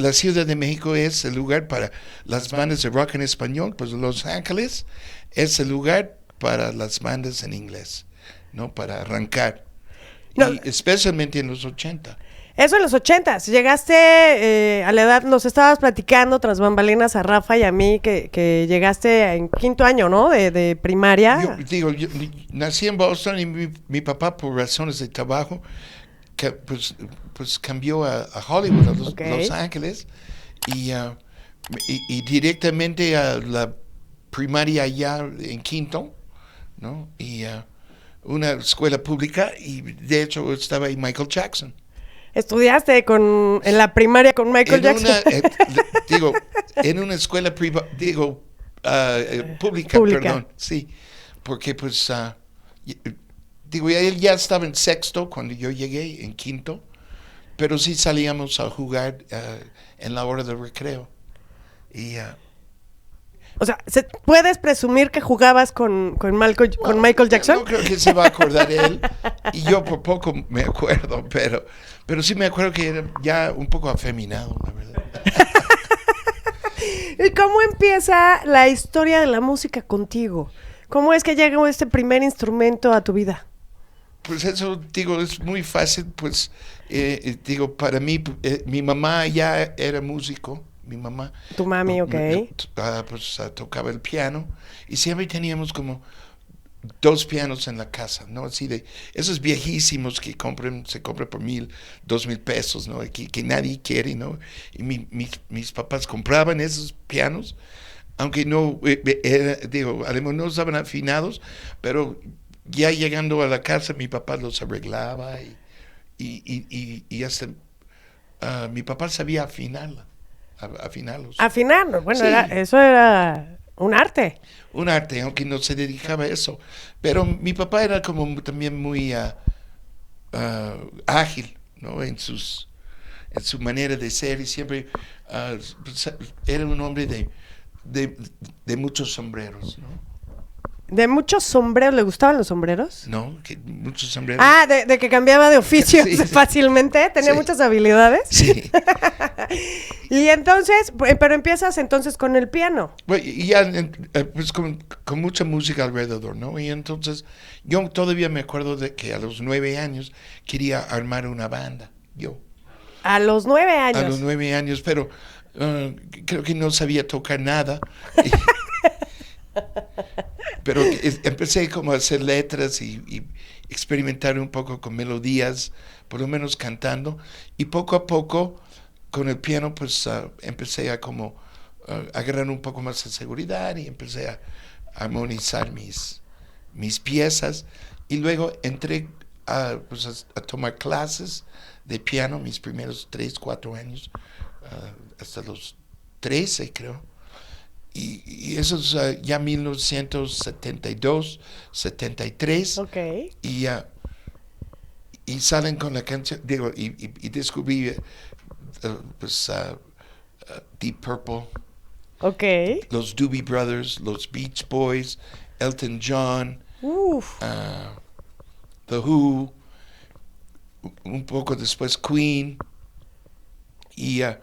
la Ciudad de México es el lugar para las bandas de rock en español, pues Los Ángeles es el lugar para las bandas en inglés, ¿no? Para arrancar. No, Y especialmente en los 80. eso en los 80s. Llegaste a la edad, nos estabas platicando tras bambalinas a Rafa y a mí que llegaste en quinto año, ¿no? De primaria. Yo nací en Boston y mi papá, por razones de trabajo, pues cambió a Hollywood, a Los Ángeles, y directamente a la primaria allá en Quinto, ¿no? Y una escuela pública, y de hecho estaba ahí Michael Jackson. Estudiaste en la primaria con Michael Jackson. En una escuela pública, perdón, sí, porque pues, él ya estaba en sexto cuando yo llegué, en quinto, pero sí salíamos a jugar en la hora de recreo. Y, o sea, ¿puedes presumir que jugabas con Michael Jackson? No creo que se va a acordar él, y yo por poco me acuerdo, pero sí me acuerdo que era ya un poco afeminado, la verdad. ¿Y cómo empieza la historia de la música contigo? ¿Cómo es que llega este primer instrumento a tu vida? Pues eso, es muy fácil, pues, para mí, mi mamá ya era músico, mi mamá. Tu mami, ok. Tocaba el piano, y siempre teníamos como 2 pianos en la casa, ¿no? Así de esos viejísimos que se compran por $1,000, $2,000, ¿no? Que nadie quiere, ¿no? Y mis papás compraban esos pianos, aunque no, además no estaban afinados, pero ya llegando a la casa mi papá los arreglaba y hasta mi papá sabía afinarlos. Afinarlos, bueno, Sí. eso era un arte. Un arte, aunque no se dedicaba a eso. Pero mi papá era como también muy ágil, ¿no? En su manera de ser, y siempre pues, era un hombre de muchos sombreros, ¿no? ¿De muchos sombreros? ¿Le gustaban los sombreros? No, que muchos sombreros. Ah, de que cambiaba de oficio Sí. fácilmente, tenía Sí. muchas habilidades. Sí. Y entonces, pero empiezas entonces con el piano. Bueno, y ya pues con mucha música alrededor, ¿no? Y entonces yo todavía me acuerdo de que a los 9 años quería armar una banda, yo. A los 9 años. A los 9 años, pero creo que no sabía tocar nada. Pero empecé como a hacer letras y experimentar un poco con melodías, por lo menos cantando, y poco a poco con el piano pues empecé a como agarrar un poco más de seguridad, y empecé a armonizar mis piezas, y luego entré a tomar clases de piano mis primeros 3, 4 años, hasta los 13 creo. Y eso es ya 1972, 73. Ok. Y salen con la canción, y descubrí Deep Purple, Ok. los Doobie Brothers, los Beach Boys, Elton John, Uf. The Who, un poco después Queen, y ya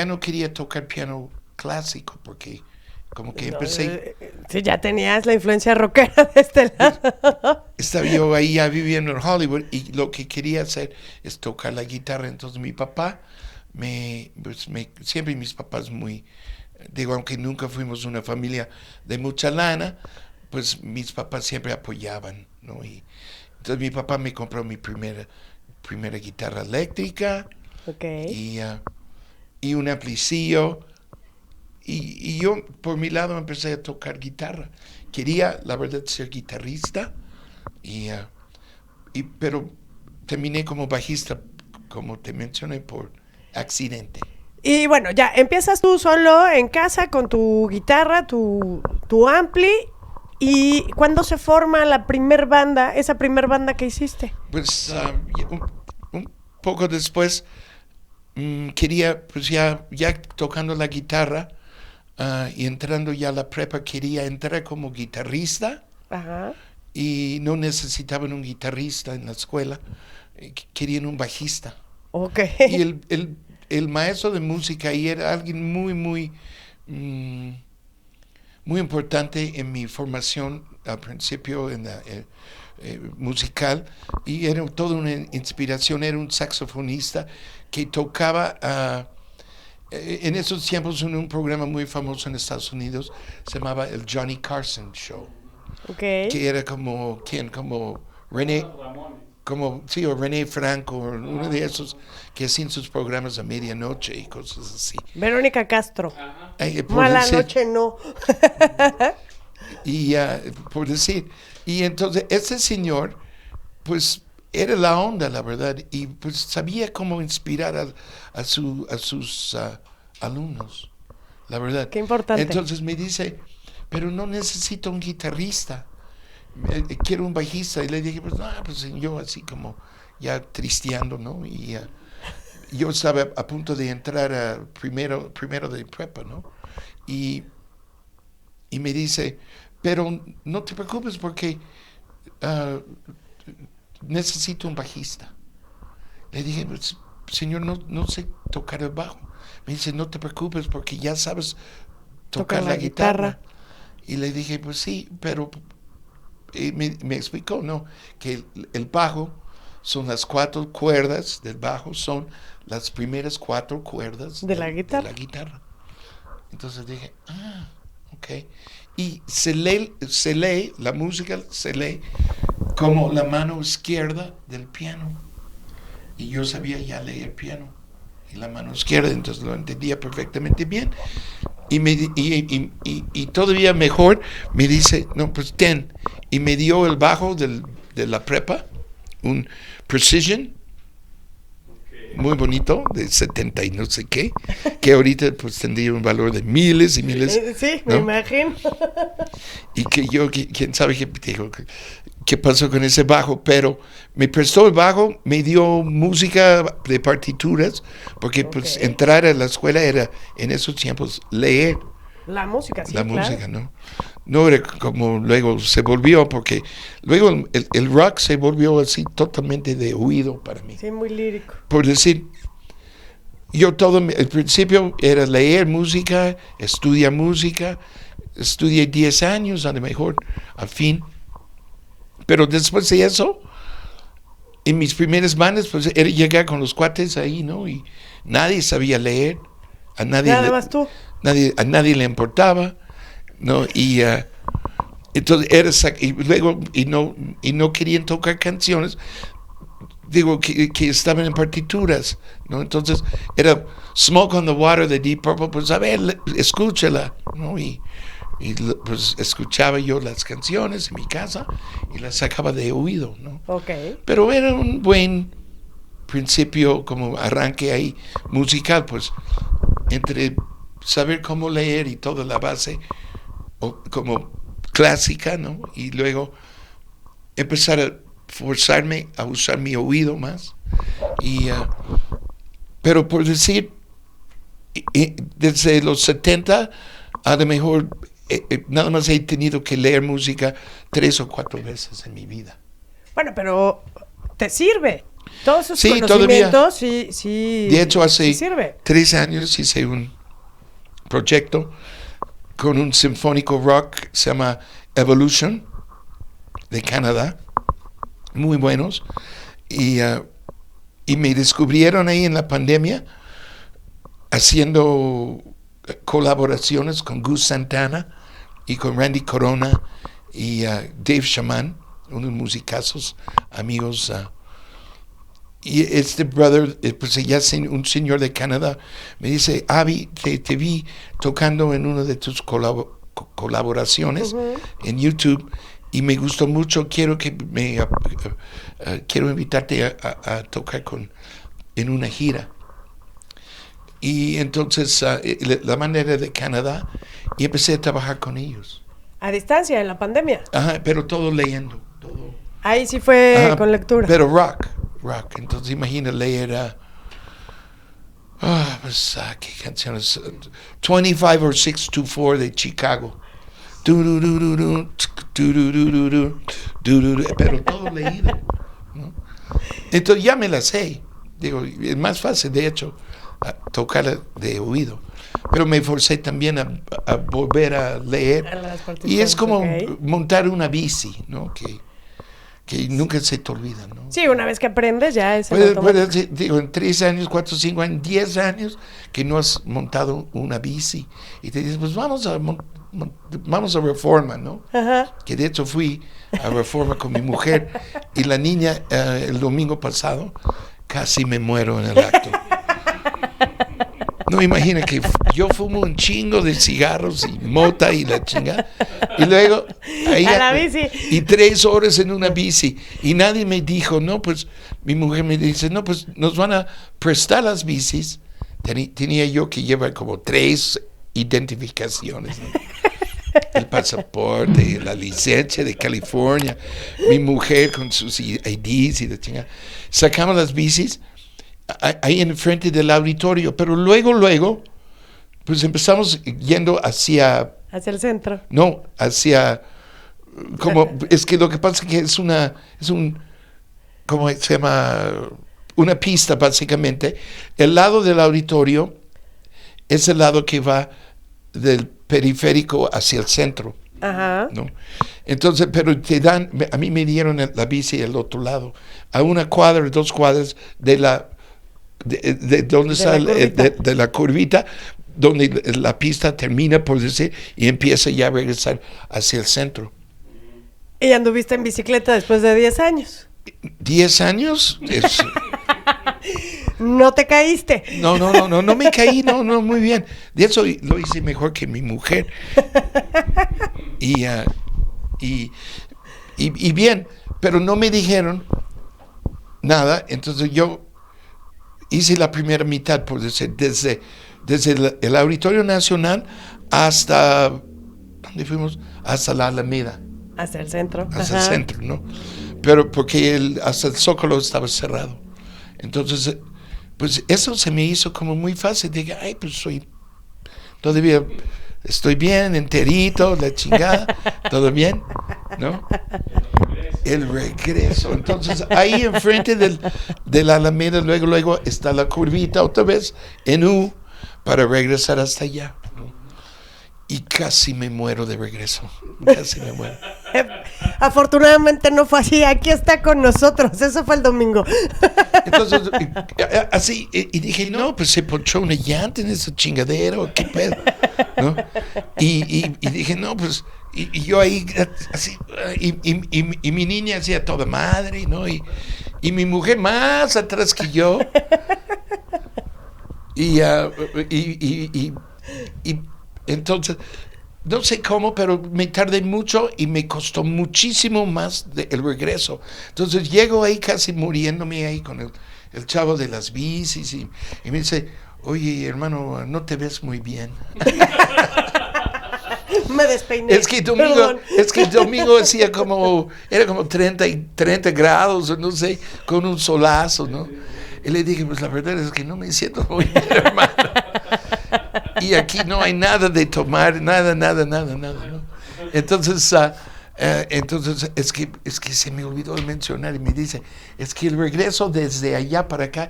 no quería tocar piano clásico porque como que empecé. Sí, ya tenías la influencia rockera de este lado. Estaba yo ahí ya viviendo en Hollywood, y lo que quería hacer es tocar la guitarra. Entonces mi papá, siempre mis papás aunque nunca fuimos una familia de mucha lana, pues mis papás siempre apoyaban, ¿no? Y entonces mi papá me compró mi primera guitarra eléctrica. Okay. Y un amplicillo, y yo por mi lado empecé a tocar guitarra. Quería, la verdad, ser guitarrista, pero terminé como bajista, como te mencioné, por accidente. Y bueno, ya empiezas tú solo en casa con tu guitarra, tu ampli. ¿Y cuándo se forma esa primer banda que hiciste? Pues un poco después quería, pues ya tocando la guitarra y entrando ya a la prepa, quería entrar como guitarrista. Ajá. Y no necesitaban un guitarrista en la escuela, querían un bajista. Ok. Y el maestro de música ahí era alguien muy importante en mi formación al principio en la musical, y era toda una inspiración. Era un saxofonista que tocaba en esos tiempos en un programa muy famoso en Estados Unidos, se llamaba el Johnny Carson Show, Ok. que era como René, o René Franco, o uno de esos que hacían sus programas a medianoche y cosas así. Verónica Castro. Por Mala decir, noche no. y por decir, y entonces ese señor, pues era la onda, la verdad, y pues sabía cómo inspirar a sus alumnos, la verdad. Qué importante. Entonces me dice, pero no necesito un guitarrista, quiero un bajista. Y le dije, pues no, pues yo así como ya tristeando, ¿no? Y yo estaba a punto de entrar a primero de prepa, ¿no? Y me dice, pero no te preocupes porque necesito un bajista. Le dije, pues, señor, no sé tocar el bajo. Me dice, no te preocupes porque ya sabes tocar la guitarra. Y le dije, pues sí, pero me explicó, ¿no? Que el bajo son las 4 cuerdas del bajo, son las primeras 4 cuerdas de la guitarra. Entonces dije, ok. Y se lee, la música se lee como la mano izquierda del piano. Y yo sabía ya leer piano y la mano izquierda, entonces lo entendía perfectamente bien. Y todavía mejor me dice, no, pues ten. Y me dio el bajo de la prepa, un Precision, muy bonito, de 70 y no sé qué, que ahorita pues tendría un valor de miles y miles. Sí, ¿no? me imagino. Y que yo, quién sabe qué pasó con ese bajo, pero me prestó el bajo, me dio música de partituras, porque pues entrar a la escuela era en esos tiempos leer. La música, sí, La claro. música, ¿no? No era como luego se volvió, porque luego el rock se volvió así totalmente de oído para mí. Sí, muy lírico. Por decir, yo el principio era leer música, estudiar música, estudié 10 años a lo mejor, al fin. Pero después de eso, en mis primeras bandas, pues era llegar con los cuates ahí, ¿no? Y nadie sabía leer, a nadie, Nada más tú. a nadie le importaba, ¿no? Y entonces luego no querían tocar canciones, digo, que estaban en partituras, ¿no? Entonces era Smoke on the Water de Deep Purple, pues a ver, escúchala, ¿no? Y pues escuchaba yo las canciones en mi casa y las sacaba de oído, ¿no? Okay. Pero era un buen principio, como arranque ahí musical, pues entre saber cómo leer y toda la base como clásica, ¿no? Y luego empezar a forzarme a usar mi oído más. Pero por decir, desde los 70 a lo mejor nada más he tenido que leer música 3 o 4 veces en mi vida. Bueno, pero te sirve. Todos esos Sí, conocimientos sí. De hecho, hace sí 3 años hice un proyecto con un sinfónico rock, se llama Evolution, de Canadá, muy buenos, y me descubrieron ahí en la pandemia haciendo colaboraciones con Gus Santana y con Randy Corona y Dave Shaman, unos musicazos amigos. Y este brother, pues ya un señor de Canadá, me dice, Avi, te vi tocando en una de tus colaboraciones en YouTube y me gustó mucho, quiero invitarte a tocar en una gira. Y entonces la manera de Canadá, y empecé a trabajar con ellos. A distancia, en la pandemia. Ajá, pero todo leyendo. Todo. Ahí sí fue con lectura. Pero rock. Entonces imagina leer ¿qué canciones? 25 or 624 de Chicago. Pero todo leído, ¿no? Entonces ya me la sé. Digo, es más fácil, de hecho, tocar de oído. Pero me forcé también a volver a leer. Y es como montar una bici, ¿no? Que nunca se te olvida, ¿no? Sí, una vez que aprendes ya es digo, en 3 años, 4, 5 años, 10 años que no has montado una bici y te dices, pues vamos a Reforma, ¿no? Ajá. Que de hecho fui a Reforma con mi mujer y la niña el domingo pasado casi me muero en el acto. No, imagina que yo fumo un chingo de cigarros y mota y la chingada. Y luego, a la bici. Y 3 horas en una bici. Y nadie me dijo, no, pues, mi mujer me dice, no, pues, nos van a prestar las bicis. Tenía yo que llevar como 3 identificaciones, ¿no? El pasaporte, la licencia de California, mi mujer con sus IDs y la chingada. Sacamos las bicis ahí en frente del auditorio, pero luego, pues empezamos yendo hacia el centro. No, hacia, es que lo que pasa es que es ¿cómo se llama? Una pista, básicamente. El lado del auditorio es el lado que va del periférico hacia el centro. Ajá. ¿No? Entonces, pero a mí me dieron la bici al otro lado, a 1 cuadra, 2 cuadras de donde sale de la curvita, donde la pista termina, por decir, y empieza ya a regresar hacia el centro. ¿Y anduviste en bicicleta después de 10 años? 10 años. ¿No te caíste? No me caí, no, muy bien. De eso lo hice mejor que mi mujer. Y bien, pero no me dijeron nada, entonces yo hice la primera mitad, por decir, desde el Auditorio Nacional hasta, ¿dónde fuimos? Hasta la Alameda. Hasta el centro. Hasta el centro, ¿no? Pero porque hasta el Zócalo estaba cerrado. Entonces, pues eso se me hizo como muy fácil. Dije, ay, pues todavía estoy bien, enterito, la chingada, todo bien, ¿no? El regreso. Entonces, ahí enfrente de la Alameda, luego está la curvita otra vez en U para regresar hasta allá, ¿no? Y casi me muero de regreso. Casi me muero. Afortunadamente no fue así. Aquí está con nosotros. Eso fue el domingo. Entonces, así, y dije, no, pues se ponchó una llanta en ese chingadero, qué pedo, ¿no? Y dije, no, pues, y yo ahí, así, y mi niña hacía toda madre, ¿no? Y mi mujer más atrás que yo. Y entonces, no sé cómo, pero me tardé mucho y me costó muchísimo más el regreso. Entonces llego ahí casi muriéndome ahí con el chavo de las bicis y me dice, oye, hermano, no te ves muy bien. Me despeiné. Es que el domingo hacía era como 30 grados, no sé, con un solazo, ¿no? Y le dije, pues la verdad es que no me siento muy bien, hermano. Y aquí no hay nada de tomar, nada, ¿no? Entonces, es que se me olvidó de mencionar y me dice, es que el regreso desde allá para acá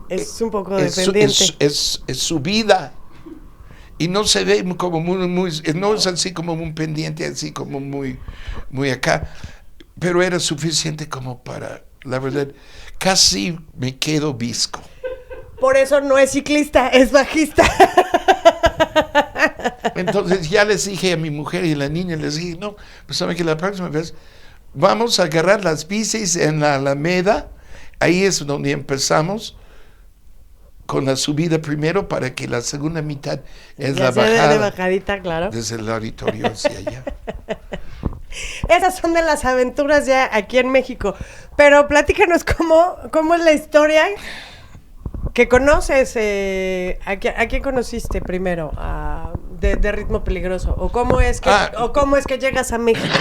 es un poco dependiente. Es subida. Y no se ve como muy, no es así como un pendiente, así como muy, muy acá. Pero era suficiente como para, la verdad, casi me quedo visco. Por eso no es ciclista, es bajista. Entonces ya les dije a mi mujer y a la niña, les dije, no, pues saben que la próxima vez vamos a agarrar las bicis en la Alameda, ahí es donde empezamos, con la subida primero para que la segunda mitad es ya la bajada. De bajadita, claro. Desde el auditorio hacia allá. Esas son de las aventuras ya aquí en México. Pero platícanos cómo es la historia que conoces. ¿A quién conociste primero de Ritmo Peligroso? ¿O cómo es que llegas a México?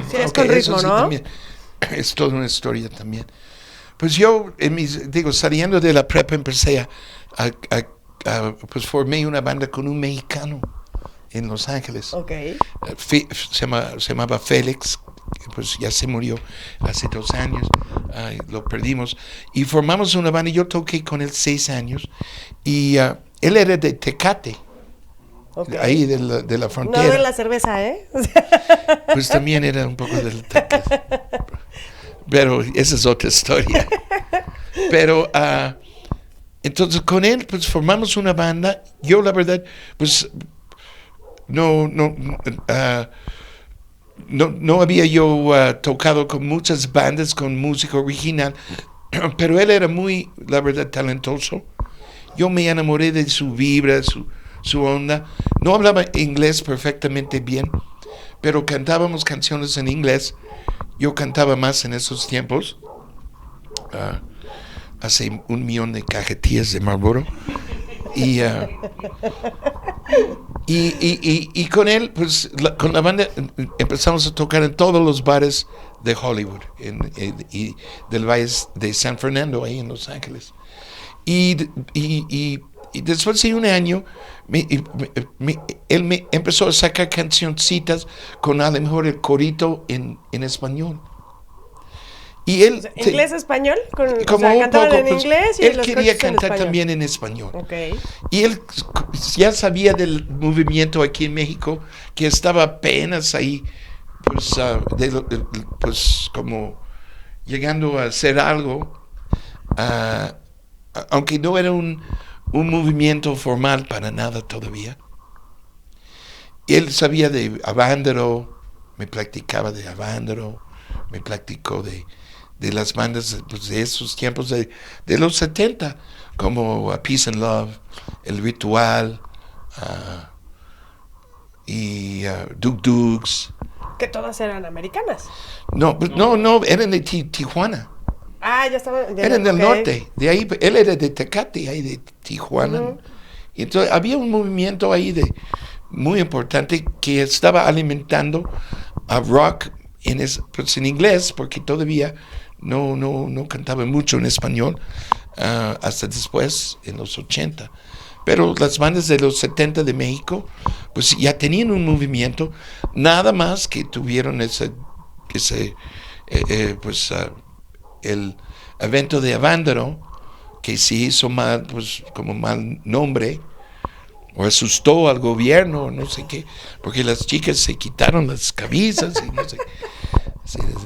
Si eres con Ritmo, sí, ¿no? También. Es toda una historia también. Pues yo, saliendo de la prepa, empecé pues formé una banda con un mexicano en Los Ángeles. Okay. Se llamaba Félix, pues ya se murió hace 2 años. lo perdimos. Y formamos una banda, y yo toqué con él 6 años, y él era de Tecate, Okay. ahí de la frontera. No de la cerveza, ¿eh? Pues también era un poco del Tecate. Pero esa es otra historia. Pero entonces con él pues formamos una banda. Yo la verdad pues no había yo tocado con muchas bandas con música original, pero él era muy, la verdad, talentoso. Yo me enamoré de su vibra, su onda. No hablaba inglés perfectamente bien, pero cantábamos canciones en inglés. Yo cantaba más en esos tiempos, hace 1,000,000 de cajetillas de Marlboro. Y con él, pues con la banda empezamos a tocar en todos los bares de Hollywood y del Valle de San Fernando, ahí en Los Ángeles. Y después de 1 año, él me empezó a sacar cancioncitas con a lo mejor el corito en español. Y él, ¿Inglés-español? Como un cantaban poco, en pues, inglés y él los quería coches cantar en español. también en español. Okay. Y él ya sabía del movimiento aquí en México, que estaba apenas ahí, pues, pues como llegando a hacer algo, aunque no era un movimiento formal para nada todavía. Él sabía de Avándaro, me platicaba de Avándaro, me platicó de las bandas pues, de esos tiempos de los 70, como Peace and Love, El Ritual, y Duk Dugs. Que todas eran americanas. No, eran de Tijuana. Ah, ya estaba. Eran del norte, de ahí, él era de Tecate, ahí de Tijuana. Uh-huh. Y entonces había un movimiento ahí muy importante que estaba alimentando a rock pues en inglés, porque todavía no cantaba mucho en español, hasta después, en los 80. Pero las bandas de los 70 de México, pues ya tenían un movimiento, nada más que tuvieron el evento de Avándaro, que se hizo mal, pues como mal nombre, o asustó al gobierno, no sé qué, porque las chicas se quitaron las camisas y no sé qué.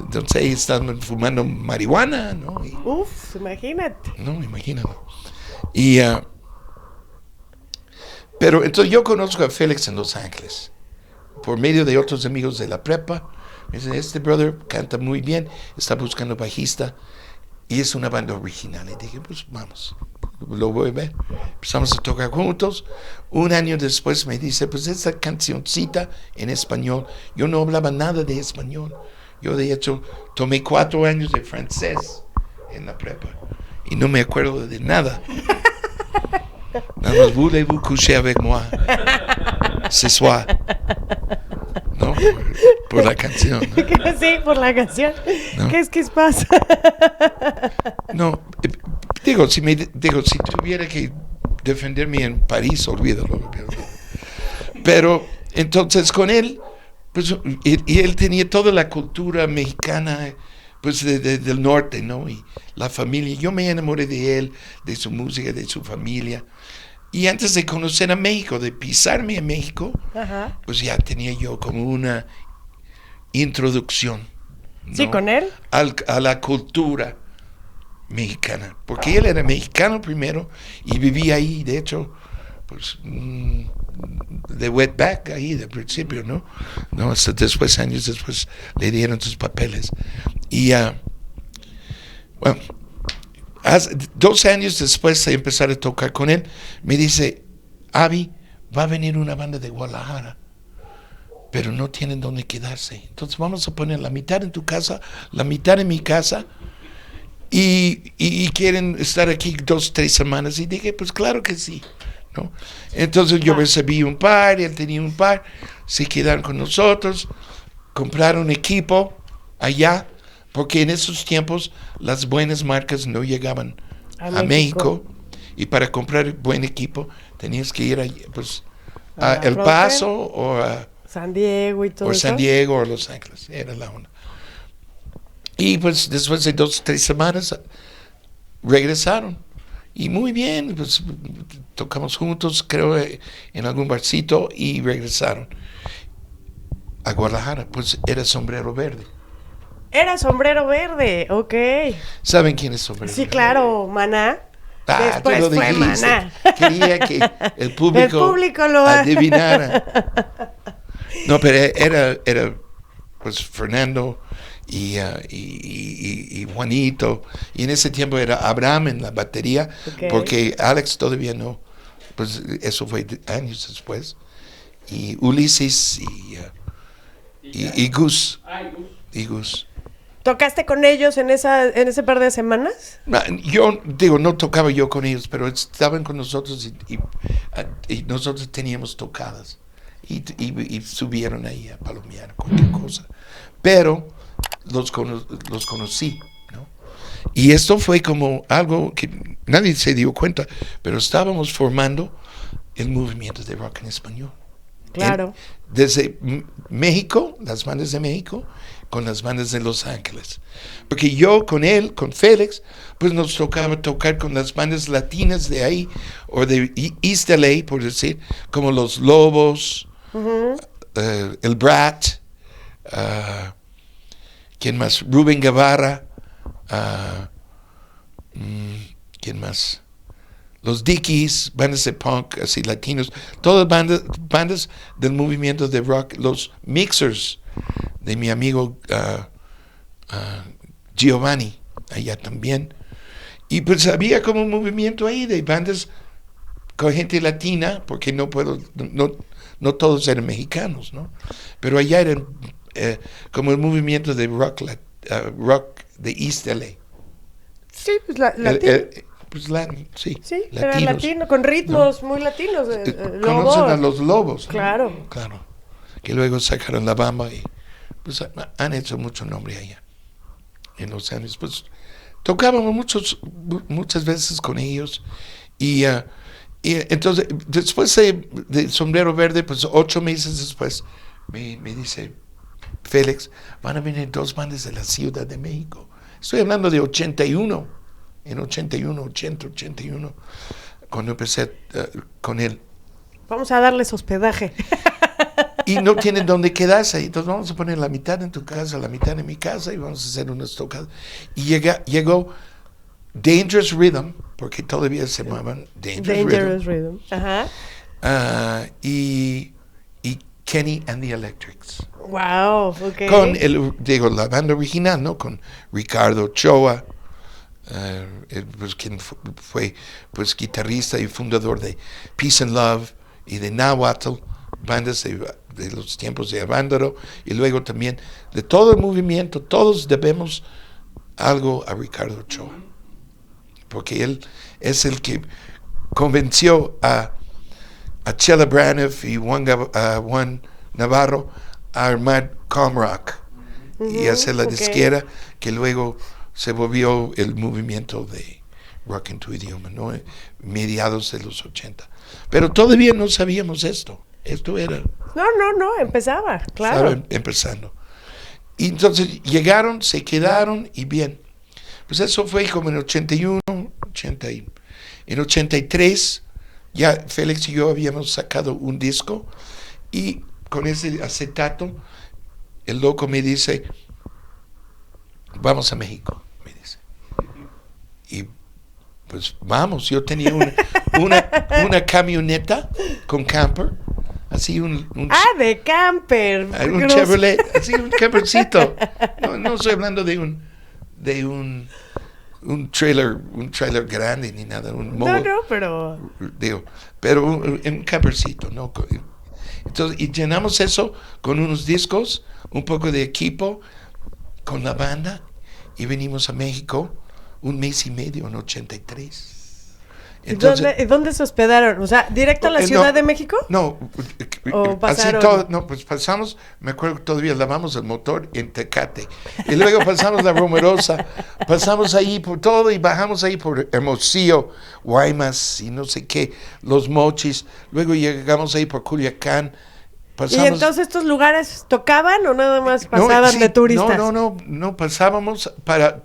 Entonces ahí estaban fumando marihuana, ¿no? Uf, imagínate. No, imagínate. Pero entonces yo conozco a Félix en Los Ángeles, por medio de otros amigos de la prepa. Me dicen, este brother canta muy bien, está buscando bajista, y es una banda original. Y dije, pues vamos, lo voy a ver. Empezamos a tocar juntos. 1 año después me dice, pues esa cancioncita en español, yo no hablaba nada de español. Yo de hecho tomé 4 años de francés en la prepa y no me acuerdo de nada. Nada más, voulez-vous coucher avec moi ce soir? ¿No? Por la canción, ¿no? Sí, por la canción. ¿No? ¿Qué pasa? No, si tuviera que defenderme en París, olvídalo. Pero entonces con él, pues, y él tenía toda la cultura mexicana, pues del norte, ¿no? Y la familia. Yo me enamoré de él, de su música, de su familia. Y antes de conocer a México, de pisarme a México, ajá, pues ya tenía yo como una introducción, ¿no? Sí, con él. A la cultura mexicana. Porque él era mexicano primero y vivía ahí, de hecho, pues de wetback ahí de principio, ¿no? No, hasta después, años después, le dieron sus papeles. Y, bueno, 12 años después de empezar a tocar con él, me dice, Avi, va a venir una banda de Guadalajara, pero no tienen dónde quedarse. Entonces vamos a poner la mitad en tu casa, la mitad en mi casa, y quieren estar aquí 2-3 semanas. Y dije, pues claro que sí, ¿no? Entonces yo recibí un par, y él tenía un par, se quedaron con nosotros, compraron equipo allá, porque en esos tiempos las buenas marcas no llegaban a México, y para comprar buen equipo tenías que ir a El Paso o a San Diego y todo o eso. San Diego o Los Ángeles, era la onda. Y pues después de 2 o 3 semanas regresaron. Y muy bien, pues tocamos juntos, creo, en algún barcito y regresaron a Guadalajara. Pues era Sombrero Verde. Era Sombrero Verde, ok. ¿Saben quién es Sombrero Sí, Verde? claro, Maná. Después tú lo fue dijiste. Maná. Quería que el público lo adivinara. No, pero era pues Fernando y Juanito. Y en ese tiempo era Abraham en la batería, Ok. porque Alex todavía no. Pues eso fue años después. Y Ulises y Gus. Y Gus. ¿Tocaste con ellos en ese par de semanas? Yo digo, no tocaba yo con ellos, pero estaban con nosotros y nosotros teníamos tocadas y subieron ahí a palomear cualquier cosa. Pero los conocí, ¿no? Y esto fue como algo que nadie se dio cuenta, pero estábamos formando el movimiento de rock en español. Claro. Desde México, las bandas de México, con las bandas de Los Ángeles. Porque yo con él, con Félix, pues nos tocaba tocar con las bandas latinas de ahí, o de East LA, por decir, como Los Lobos, el Brat, ¿quién más? Rubén Guevara, ¿quién más? Los Dickies, bandas de punk, así latinos, todas bandas del movimiento de rock, los Mixers, de mi amigo Giovanni, allá también. Y pues había como un movimiento ahí de bandas con gente latina, porque no todos eran mexicanos, ¿no? Pero allá eran como el movimiento de rock de East LA. Sí, pues latino. Pues sí, Sí, latinos. era latino, con ritmos muy latinos. Conocen a los Lobos, ¿no? Claro. Claro. Que luego sacaron la Bamba y pues han hecho mucho nombre allá en los años. Pues tocábamos muchas veces con ellos y entonces después de Sombrero Verde, pues 8 meses después me dice Félix, van a venir 2 bandas de la Ciudad de México. Estoy hablando de 81. En 81, cuando empecé con él. Vamos a darles hospedaje. Y no tienen dónde quedarse, entonces vamos a poner la mitad en tu casa, la mitad en mi casa y vamos a hacer unas tocadas. Y llegó Dangerous Rhythm, porque todavía se llamaban Dangerous Rhythm. Ajá. Y Kenny and the Electrics. Wow, ok. Con la banda original, ¿no? Con Ricardo Ochoa. Pues quien fue pues guitarrista y fundador de Peace and Love y de Nahuatl, bandas de los tiempos de Avándaro, y luego también de todo el movimiento. Todos debemos algo a Ricardo Ochoa, porque él es el que convenció a Chela Braniff y Juan Navarro a armar Comrock y hacer la disquera que luego se volvió el movimiento de rock en tu idioma, ¿no? Mediados de los 80. Pero todavía no sabíamos esto. Esto era... No, empezaba, claro. Estaba empezando. Y entonces llegaron, se quedaron y bien. Pues eso fue como en 81, en 83, ya Félix y yo habíamos sacado un disco y con ese acetato, el loco me dice, vamos a México. Y pues vamos, yo tenía una camioneta con camper, así de camper. Un Chevrolet, así un campercito. No estoy hablando de un trailer grande ni nada, pero un campercito, ¿no? Entonces, y llenamos eso con unos discos, un poco de equipo, con la banda, y venimos a México 1 mes y medio en 83. Entonces, ¿Dónde se hospedaron? O sea, ¿directo a la Ciudad de México? No, ¿O pasaron? así todo, no, pues pasamos, me acuerdo que todavía lavamos el motor en Tecate, y luego pasamos la Romerosa, pasamos ahí por todo y bajamos ahí por Hermosillo, Guaymas y no sé qué, Los Mochis, luego llegamos ahí por Culiacán, ¿Y entonces estos lugares tocaban o nada más pasaban de turistas? No, pasábamos para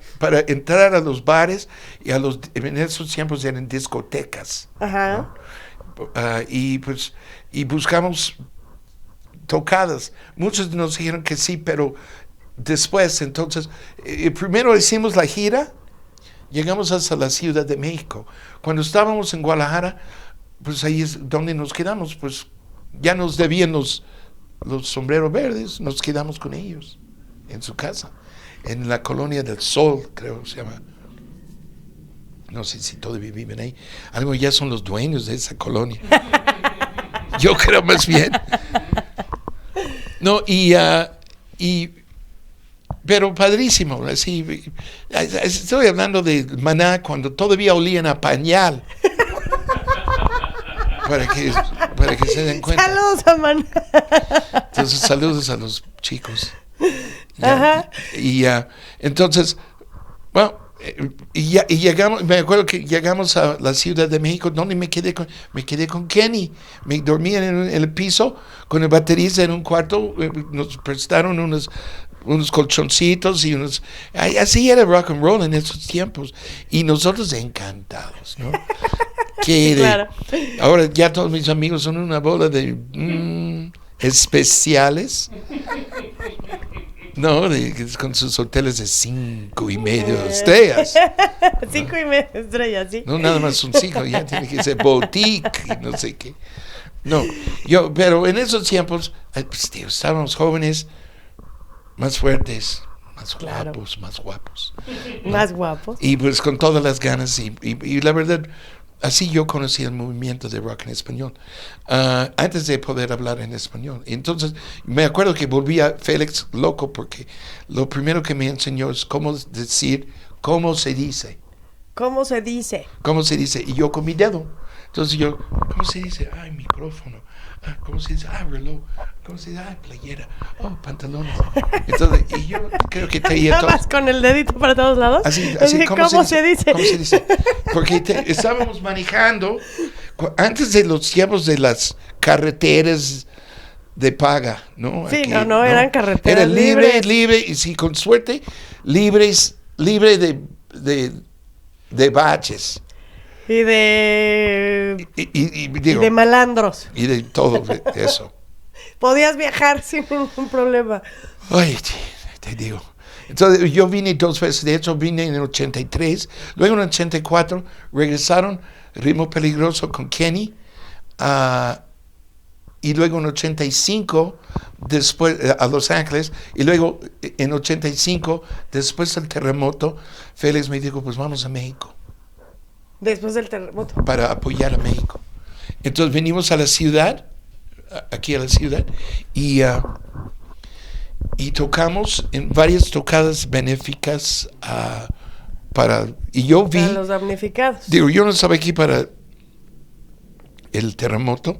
entrar a los bares y en esos tiempos eran discotecas. Ajá. ¿No? Y buscamos tocadas. Muchos nos dijeron que sí, pero después, entonces, primero hicimos la gira, llegamos hasta la Ciudad de México. Cuando estábamos en Guadalajara, pues ahí es donde nos quedamos, pues ya nos debían los sombreros verdes, nos quedamos con ellos en su casa, en la Colonia del Sol, creo que se llama. No sé si todavía viven ahí. Algo ya son los dueños de esa colonia. Yo creo más bien. No, pero padrísimo, así. Estoy hablando de Maná cuando todavía olían a pañal. Para que se den cuenta. Saludos a Maná. Entonces, saludos a los chicos. Ajá. Entonces, bueno, y llegamos, me acuerdo que llegamos a la Ciudad de México, donde me quedé con Kenny. Me dormía en el piso con el baterista en un cuarto. Nos prestaron unos colchoncitos y así era rock and roll en esos tiempos. Y nosotros encantados, ¿no? Claro. Ahora ya todos mis amigos son una bola de especiales. No, con sus hoteles de 5.5 estrellas. 5.5 estrellas, sí. No, nada más un 5, ya tiene que ser boutique y no sé qué. No, pero en esos tiempos, pues, tío, estábamos jóvenes, más fuertes, más guapos, más guapos. ¿No? Más guapos. Y pues con todas las ganas y la verdad, así yo conocí el movimiento de rock en español, antes de poder hablar en español. Entonces, me acuerdo que volví a Félix loco porque lo primero que me enseñó es cómo se dice. ¿Cómo se dice? ¿Cómo se dice? Y yo con mi dedo. Entonces yo, ¿cómo se dice? Ay, micrófono. ¿Cómo se dice? Reloj. ¿Cómo se dice? Playera. Pantalones. Entonces, y yo creo que traía todo. ¿Estabas con el dedito para todos lados? Así, ¿Cómo se dice? ¿Cómo se dice? Porque estábamos manejando antes de los tiempos de las carreteras de paga, ¿no? Sí, aquí, no, eran carreteras era libre, y sí, con suerte, libre de baches. Y de... Digo, y de malandros. Y de todo eso. Podías viajar sin ningún problema. Ay, te digo. Entonces yo vine 2 veces, de hecho vine en el 83, luego en el 84 regresaron Ritmo Peligroso con Kenny, y luego en 85 después a Los Ángeles, y luego en 85 después del terremoto, Félix me dijo, pues vamos a México. Después del terremoto. Para apoyar a México. Entonces venimos a la ciudad, aquí a la ciudad, y tocamos en varias tocadas benéficas y yo vi... Para los damnificados. Digo, yo no estaba aquí para el terremoto,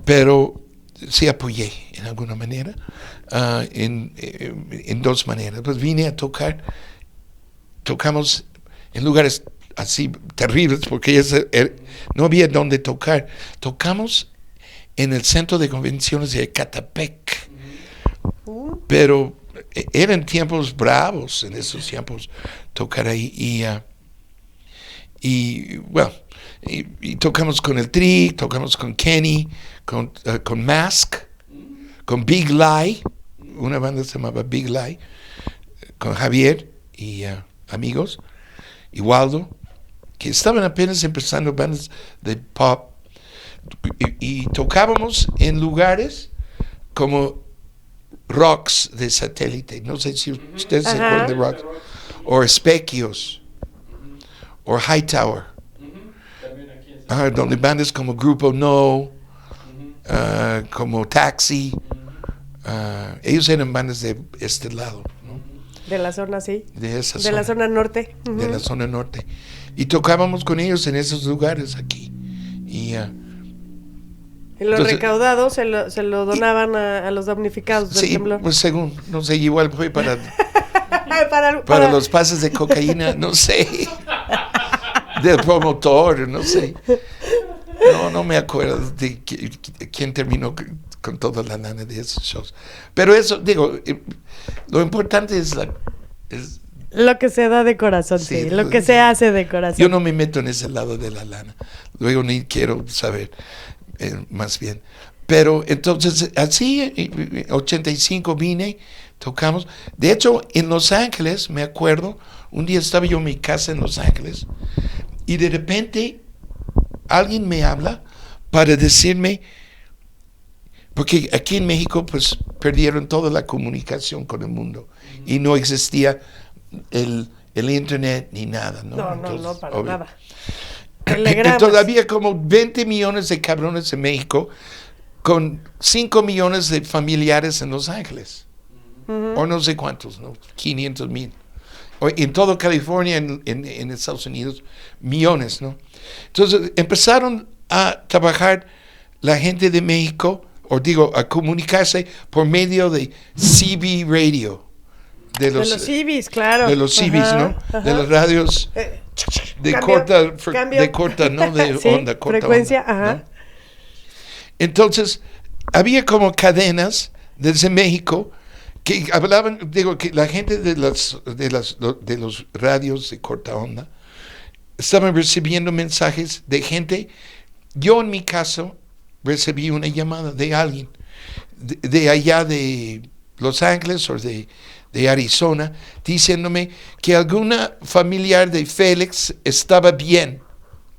pero sí apoyé en alguna manera, en 2 maneras. Pues vine a tocamos en lugares así terribles, porque no había donde tocar. Tocamos en el centro de convenciones de Ecatepec, pero eran tiempos bravos en esos tiempos tocar ahí, y tocamos con el Tri, tocamos con Kenny, con Mask, con Big Lie, una banda se llamaba Big Lie, con Javier y amigos, y Waldo, que estaban apenas empezando bandas de pop, y tocábamos en lugares como Rocks de Satélite, no sé si ustedes se acuerdan de Rocks, o Espequios, o Hightower, donde bandas como Grupo No, como Taxi, ellos eran bandas de este lado, ¿no? De la zona, sí. De esa de zona. La zona norte. De la zona norte. Y tocábamos con ellos en esos lugares aquí. Y lo recaudado se lo donaban a los damnificados del temblor. Pues según, no sé, igual fue para para los pases de cocaína, no sé. Del promotor, no sé. No me acuerdo de quién terminó con toda la lana de esos shows. Pero eso, digo, lo importante es lo que se da de corazón, sí, lo que se hace de corazón. Yo no me meto en ese lado de la lana. Luego ni quiero saber, más bien. Pero entonces, así, en 85 vine, tocamos. De hecho, en Los Ángeles, me acuerdo, un día estaba yo en mi casa en Los Ángeles y de repente alguien me habla para decirme, porque aquí en México pues perdieron toda la comunicación con el mundo y no existía el internet ni nada, ¿no? No, entonces, no, para obvio. nada. Entonces había como 20 millones de cabrones en México con 5 millones de familiares en Los Ángeles. O no sé cuántos, ¿no? 500,000. En toda California, en Estados Unidos, millones, ¿no? Entonces empezaron a trabajar la gente de México, o digo, a comunicarse por medio de CB Radio. De los CBs, claro. De los CBs, ¿no? Ajá. De las radios de corta, ¿no? De sí, onda, corta frecuencia, onda, ajá. ¿no? Entonces, había como cadenas desde México que hablaban, digo, que la gente de los radios de corta onda estaban recibiendo mensajes de gente. Yo, en mi caso, recibí una llamada de alguien de allá de Los Ángeles o de Arizona, diciéndome que alguna familiar de Félix estaba bien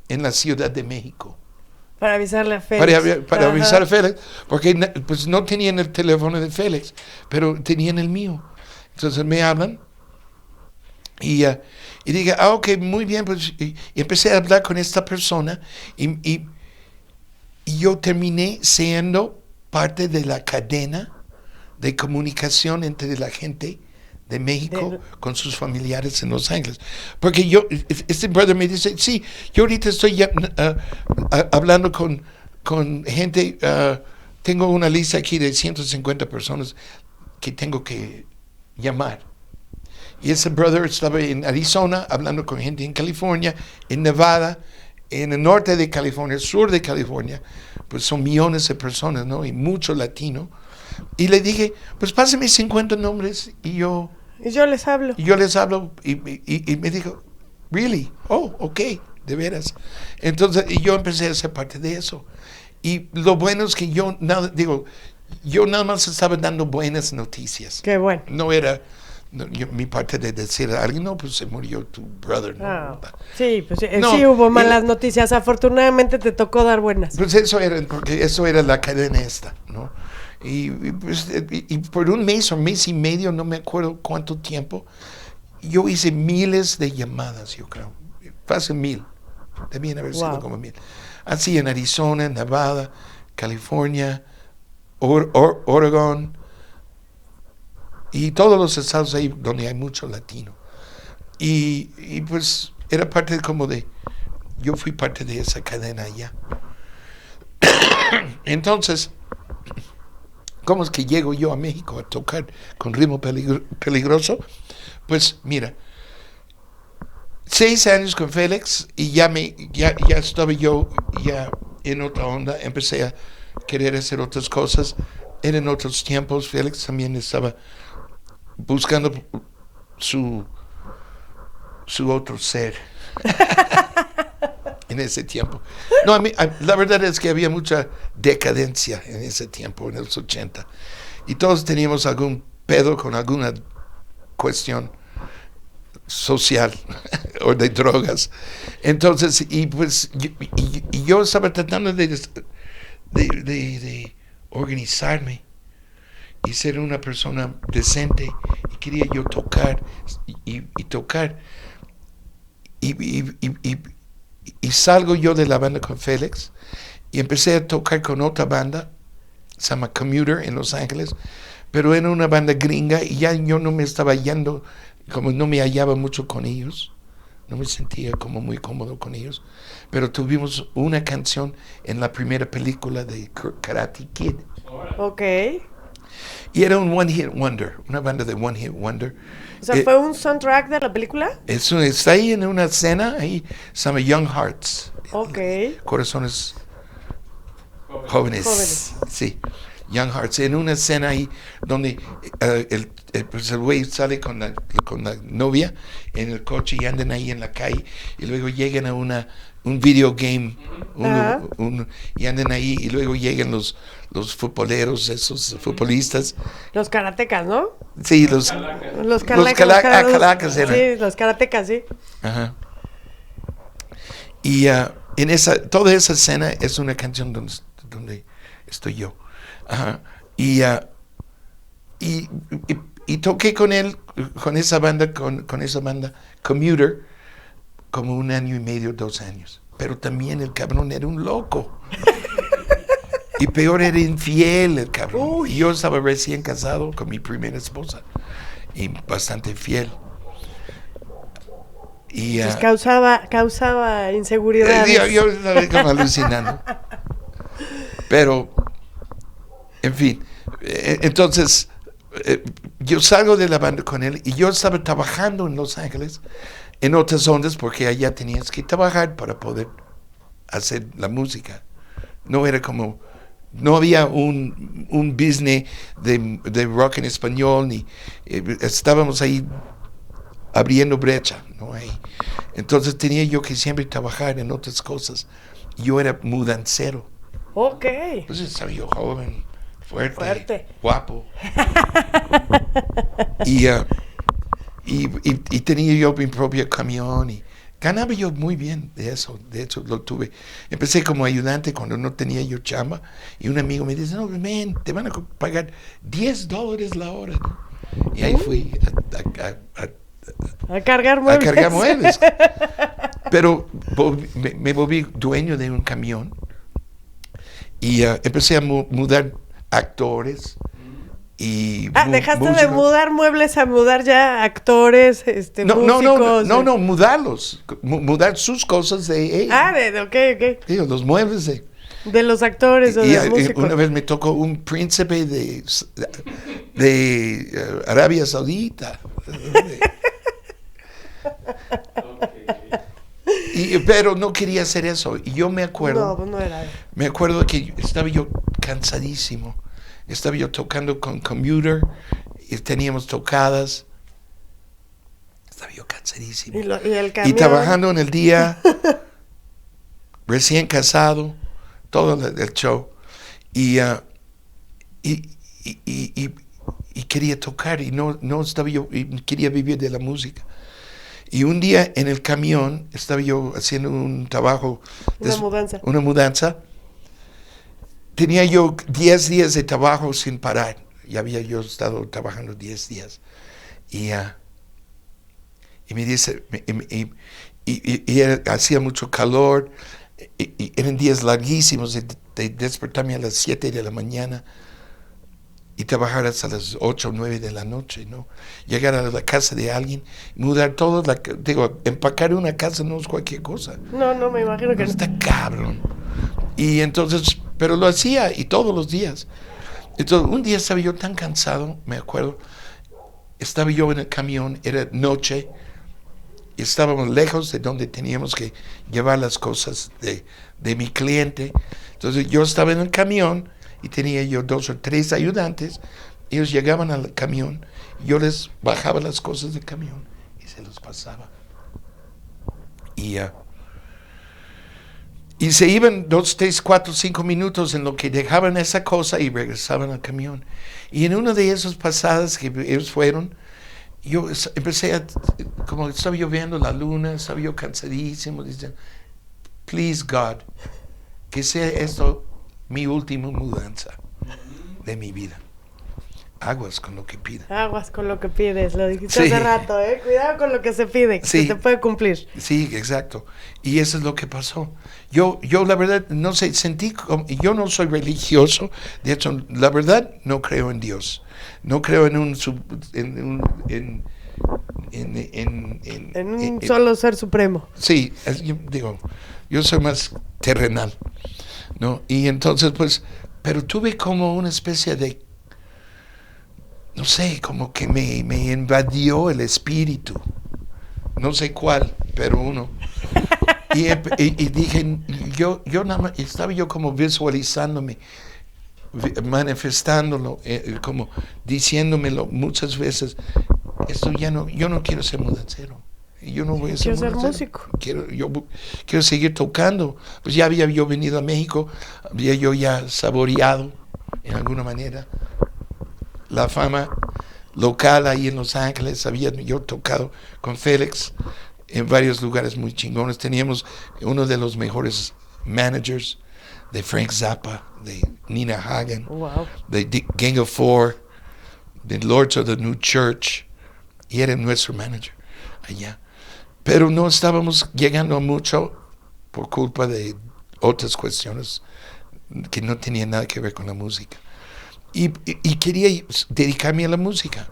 en la Ciudad de México. Para avisarle a Félix. Para avisar a Félix, porque pues no tenían el teléfono de Félix, pero tenían el mío. Entonces me hablan y dije, ok, muy bien, pues y empecé a hablar con esta persona y yo terminé siendo parte de la cadena de comunicación entre la gente de México con sus familiares en Los Ángeles. Porque este brother me dice, sí, yo ahorita estoy hablando con gente, tengo una lista aquí de 150 personas que tengo que llamar. Y ese brother estaba en Arizona hablando con gente en California, en Nevada, en el norte de California, el sur de California, pues son millones de personas, ¿no? Y mucho latino. Y le dije, pues pásame 50 nombres y yo les hablo. Y yo les hablo y me dijo, really? Oh, ok, de veras. Entonces, y yo empecé a ser parte de eso. Y lo bueno es que yo nada más estaba dando buenas noticias. Qué bueno. No era mi parte de decir a alguien, no, pues se murió tu brother. No. Sí, pues sí hubo malas noticias. Afortunadamente te tocó dar buenas. Pues porque eso era la cadena esta, ¿no? Y por un mes o mes y medio, no me acuerdo cuánto tiempo, yo hice miles de llamadas, yo creo. Casi 1,000. Debían haber sido como 1,000. Así en Arizona, Nevada, California, Oregon, y todos los estados ahí donde hay mucho latino. Y pues era parte yo fui parte de esa cadena allá. Entonces, ¿cómo es que llego yo a México a tocar con Ritmo Peligroso? Pues mira, 6 años con Félix y ya estaba yo ya en otra onda, empecé a querer hacer otras cosas. Eran otros tiempos, Félix también estaba buscando su otro ser en ese tiempo. No, la verdad es que había mucha decadencia en ese tiempo, en los 80. Y todos teníamos algún pedo con alguna cuestión social o de drogas. Entonces, yo estaba tratando de organizarme y ser una persona decente, y quería yo tocar y tocar. Y salgo yo de la banda con Félix y empecé a tocar con otra banda, se llama Commuter, en Los Ángeles, pero era una banda gringa y ya yo no me estaba hallando, como no me hallaba mucho con ellos, no me sentía como muy cómodo con ellos, pero tuvimos una canción en la primera película de Karate Kid. Ok. Y era un One Hit Wonder, una banda de One Hit Wonder. O sea, ¿fue un soundtrack de la película? Está ahí en una escena, ahí se llama Young Hearts. Ok. Corazones jóvenes. Sí. Young Hearts, en una escena ahí donde pues el güey sale con la novia en el coche y andan ahí en la calle y luego llegan a un video game y andan ahí y luego llegan los futboleros, esos futbolistas. Los karatecas, ¿no? Sí, los calacas eran. Sí, los karatecas, sí. Ajá. Y toda esa escena es una canción donde estoy yo. Ajá. Y toqué con él, con esa banda, Commuter, como 1 año y medio, 2 años. Pero también el cabrón era un loco. Y peor, era infiel el cabrón. Uy. Y yo estaba recién casado con mi primera esposa. Y bastante fiel. Y, Pues causaba inseguridad. Yo estaba como alucinando. Pero, en fin. Entonces, yo salgo de la banda con él y yo estaba trabajando en Los Ángeles, en otras ondas, porque allá tenías que trabajar para poder hacer la música. No era como... No había un business de rock en español, ni estábamos ahí abriendo brecha, ¿no? Ahí. Entonces tenía yo que siempre trabajar en otras cosas. Yo era mudancero. Ok. Entonces estaba yo joven, fuerte. Guapo. y tenía yo mi propio camión y ganaba yo muy bien de eso. De hecho, lo tuve. Empecé como ayudante cuando no tenía yo chamba y un amigo me dice, no, man, te van a pagar $10 la hora, ¿no? Y ahí fui a cargar muebles. A cargar muebles. Pero me volví dueño de un camión y empecé a mudar actores y dejaste músicos. De mudar muebles a mudar ya actores, músicos. No, mudarlos, mudar sus cosas de ellos. Ok. Digo, los muebles de los actores o de los músicos. Una vez me tocó un príncipe de Arabia Saudita. Pero no quería hacer eso. Y yo me acuerdo. No era. Me acuerdo que estaba yo cansadísimo. Estaba yo tocando con Commuter y teníamos tocadas. Estaba yo cansadísimo. Y trabajando en el día, recién casado, todo el show. Y quería tocar y no estaba yo, y quería vivir de la música. Y un día en el camión estaba yo haciendo un trabajo. Una mudanza. Tenía yo 10 días de trabajo sin parar. Ya había yo estado trabajando 10 días. Y me dice, hacía mucho calor. Y eran días larguísimos de despertarme a las 7 de la mañana y trabajar hasta las 8 o 9 de la noche, ¿no? Llegar a la casa de alguien, mudar todo, empacar una casa no es cualquier cosa. No, me imagino que no. Está cabrón. Y entonces, pero lo hacía y todos los días. Entonces, un día estaba yo tan cansado, me acuerdo, estaba yo en el camión, era noche, y estábamos lejos de donde teníamos que llevar las cosas de mi cliente. Entonces yo estaba en el camión y tenía yo 2 o 3 ayudantes. Ellos llegaban al camión, yo les bajaba las cosas del camión y se los pasaba. Y se iban 2, 3, 4, 5 minutos en lo que dejaban esa cosa y regresaban al camión. Y en una de esas pasadas que ellos fueron, yo empecé como estaba yo viendo la luna, estaba yo cansadísimo, diciendo, please God, que sea esto mi última mudanza de mi vida. Aguas con lo que pides. Aguas con lo que pides, lo dijiste hace rato, cuidado con lo que se pide, que se te puede cumplir. Sí, exacto. Y eso es lo que pasó. Yo la verdad, no sé, sentí como, yo no soy religioso, de hecho, la verdad, no creo en Dios. No creo en un solo ser supremo. Sí, yo soy más terrenal, ¿no? Y entonces, pues, pero tuve como una especie de, no sé, como que me invadió el espíritu. No sé cuál, pero uno. Y dije, yo nada más, estaba yo como visualizándome manifestándolo, como diciéndomelo muchas veces, esto ya no, yo no quiero ser mudancero. Yo no voy a ser músico. Quiero seguir tocando. Pues ya había yo venido a México, había yo ya saboreado, en alguna manera, la fama local ahí en Los Ángeles. Había yo tocado con Félix en varios lugares muy chingones. Teníamos uno de los mejores managers, de Frank Zappa, de Nina Hagen, wow, de Gang of Four, de Lords of the New Church, y era nuestro manager allá. Pero no estábamos llegando a mucho por culpa de otras cuestiones que no tenían nada que ver con la música. Y quería dedicarme a la música.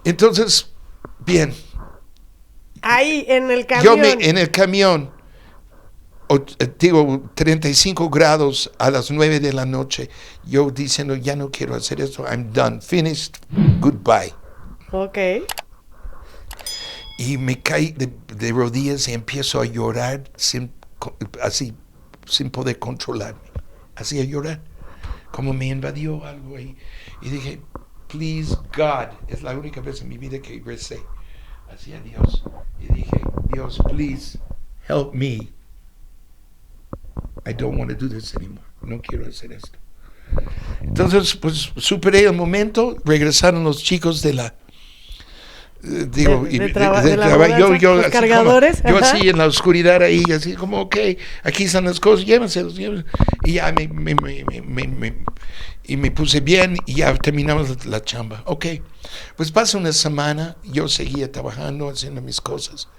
Entonces, bien. Ahí en el camión. En el camión, digo, 35 grados a las 9 de la noche, yo diciendo, ya no quiero hacer esto, I'm done, finished, goodbye. Ok. Y me caí de rodillas y empiezo a llorar así, sin poder controlarme. Así a llorar. Como me invadió algo ahí. Y dije, please God, es la única vez en mi vida que recé. Así a Dios. Y dije, Dios, please help me. I don't want to do this anymore. No quiero hacer esto. Entonces, pues superé el momento. Regresaron los chicos de la... los cargadores, yo así en la oscuridad ahí, así como, ok, aquí están las cosas, llévenselos. Y ya me puse bien y ya terminamos la chamba. Ok, pues pasa una semana, yo seguía trabajando, haciendo mis cosas,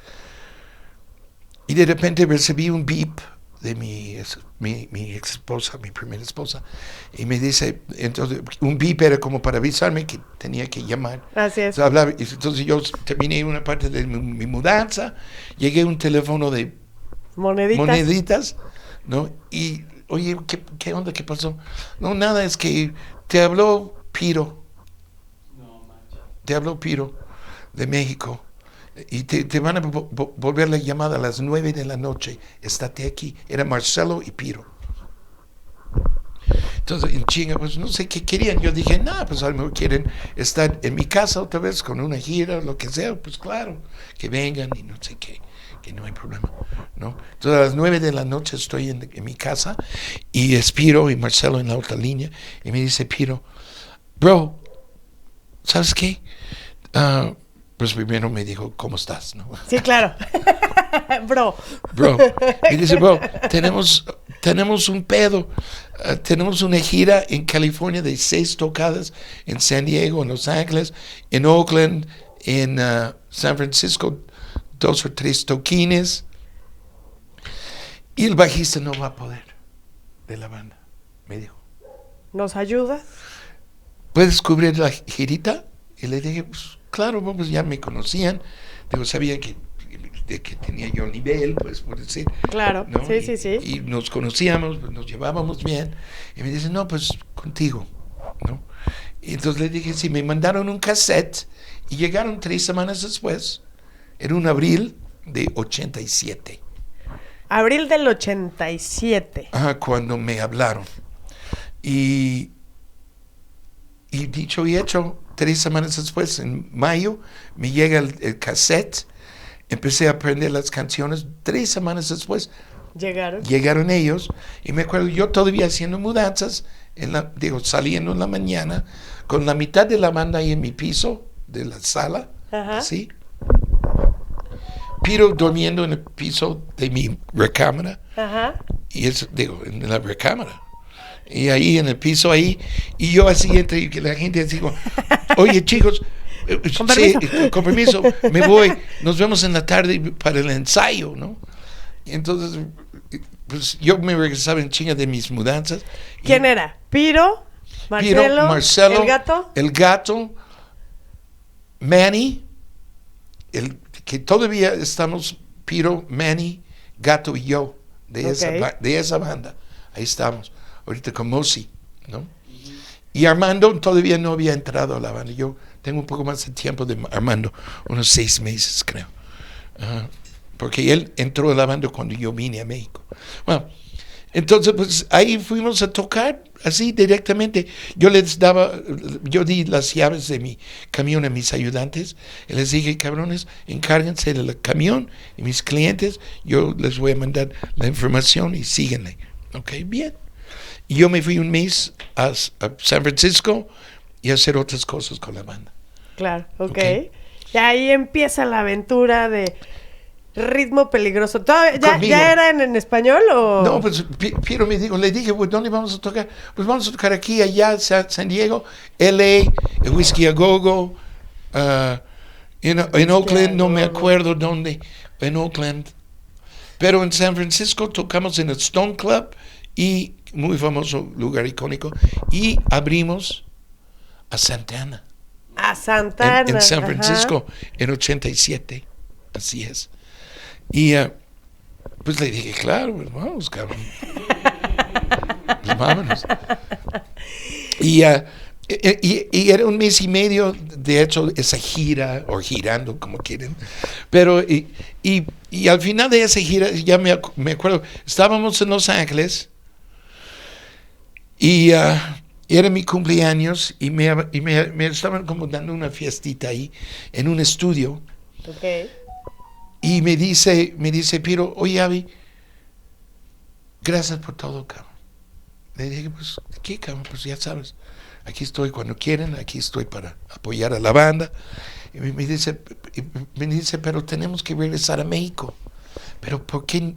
y de repente recibí un beep de mi ex esposa, mi primera esposa, y me dice, entonces un beep era como para avisarme que tenía que llamar. Así es. Entonces yo terminé una parte de mi mudanza, llegué a un teléfono de moneditas, ¿no? Y, oye, ¿qué onda? ¿Qué pasó? No, nada, es que te habló Piro. No, mancha. Te habló Piro de México. Y te van a volver la llamada a las 9 de la noche. Estate aquí. Era Marcelo y Piro. Entonces, en chinga, pues no sé qué querían. Yo dije, pues a lo mejor quieren estar en mi casa otra vez con una gira o lo que sea. Pues claro, que vengan y no sé qué, que no hay problema, ¿no? Entonces, a las 9 de la noche estoy en mi casa y es Piro y Marcelo en la otra línea. Y me dice Piro, bro, ¿sabes qué? Pues primero me dijo, ¿cómo estás? ¿No? Sí, claro. Bro. Y dice, bro, tenemos un pedo. Tenemos una gira en California de 6 tocadas, en San Diego, en Los Ángeles, en Oakland, en San Francisco, 2 o 3 toquines. Y el bajista no va a poder de la banda, me dijo. ¿Nos ayuda? ¿Puedes cubrir la girita? Y le dije, pues claro, pues ya me conocían, digo, sabían que tenía yo nivel, pues por decir. Claro, ¿no? sí. Y nos conocíamos, pues, nos llevábamos bien. Y me dicen, no, pues contigo, ¿no? Y entonces le dije, sí, me mandaron un cassette y llegaron 3 semanas después, en un abril de 87. Abril del 87. Cuando me hablaron. Y dicho y hecho, 3 semanas después, en mayo, me llega el cassette, empecé a aprender las canciones. 3 semanas después llegaron ellos, y me acuerdo yo todavía haciendo mudanzas, saliendo en la mañana, con la mitad de la banda ahí en mi piso de la sala, así. Piro durmiendo en el piso de mi recámara, y en la recámara. Y ahí en el piso ahí, y yo así entre, y que la gente así como, oye chicos, con permiso, me voy, nos vemos en la tarde para el ensayo, ¿no? Y entonces, pues yo me regresaba en chinga de mis mudanzas. ¿Quién era? Piro, Marcelo, el gato, Manny, que todavía estamos, Piro, Manny, Gato y yo, de esa banda, ahí estamos. Ahorita con Mosi, ¿no? Y Armando todavía no había entrado a la banda. Yo tengo un poco más de tiempo de Armando, unos 6 meses, creo. Porque él entró a la banda cuando yo vine a México. Bueno, Entonces, pues ahí fuimos a tocar así directamente. Yo di las llaves de mi camión a mis ayudantes y les dije, cabrones, encárguense del camión y mis clientes, yo les voy a mandar la información y síguenle. Ok, bien. Y yo me fui un mes a San Francisco y a hacer otras cosas con la banda. Claro, ok. Ok. Y ahí empieza la aventura de Ritmo Peligroso. Conmigo. ¿Ya era en español o...? No, pues Piero le dije, pues, ¿dónde vamos a tocar? Pues vamos a tocar aquí, allá, San Diego, LA, el Whisky a Go-Go, en Oakland, no me acuerdo dónde, en Oakland. Pero en San Francisco tocamos en el Stone Club, y muy famoso, lugar icónico, y abrimos a Santana. A Santana. En San ajá. Francisco, en 87, así es. Y pues le dije, claro, pues vamos, cabrón. Pues vámonos. Y era un mes y medio, de hecho, esa gira, o girando, como quieren. Pero, y al final de esa gira, ya me acuerdo, estábamos en Los Ángeles, y era mi cumpleaños, y me estaban como dando una fiestita ahí, en un estudio. Ok. Y me dice Piro, oye, Avi, gracias por todo, cabrón. Le dije, pues, ¿qué, cabrón? Pues ya sabes, aquí estoy cuando quieren, aquí estoy para apoyar a la banda. Y me dice, pero tenemos que regresar a México. ¿Pero por qué?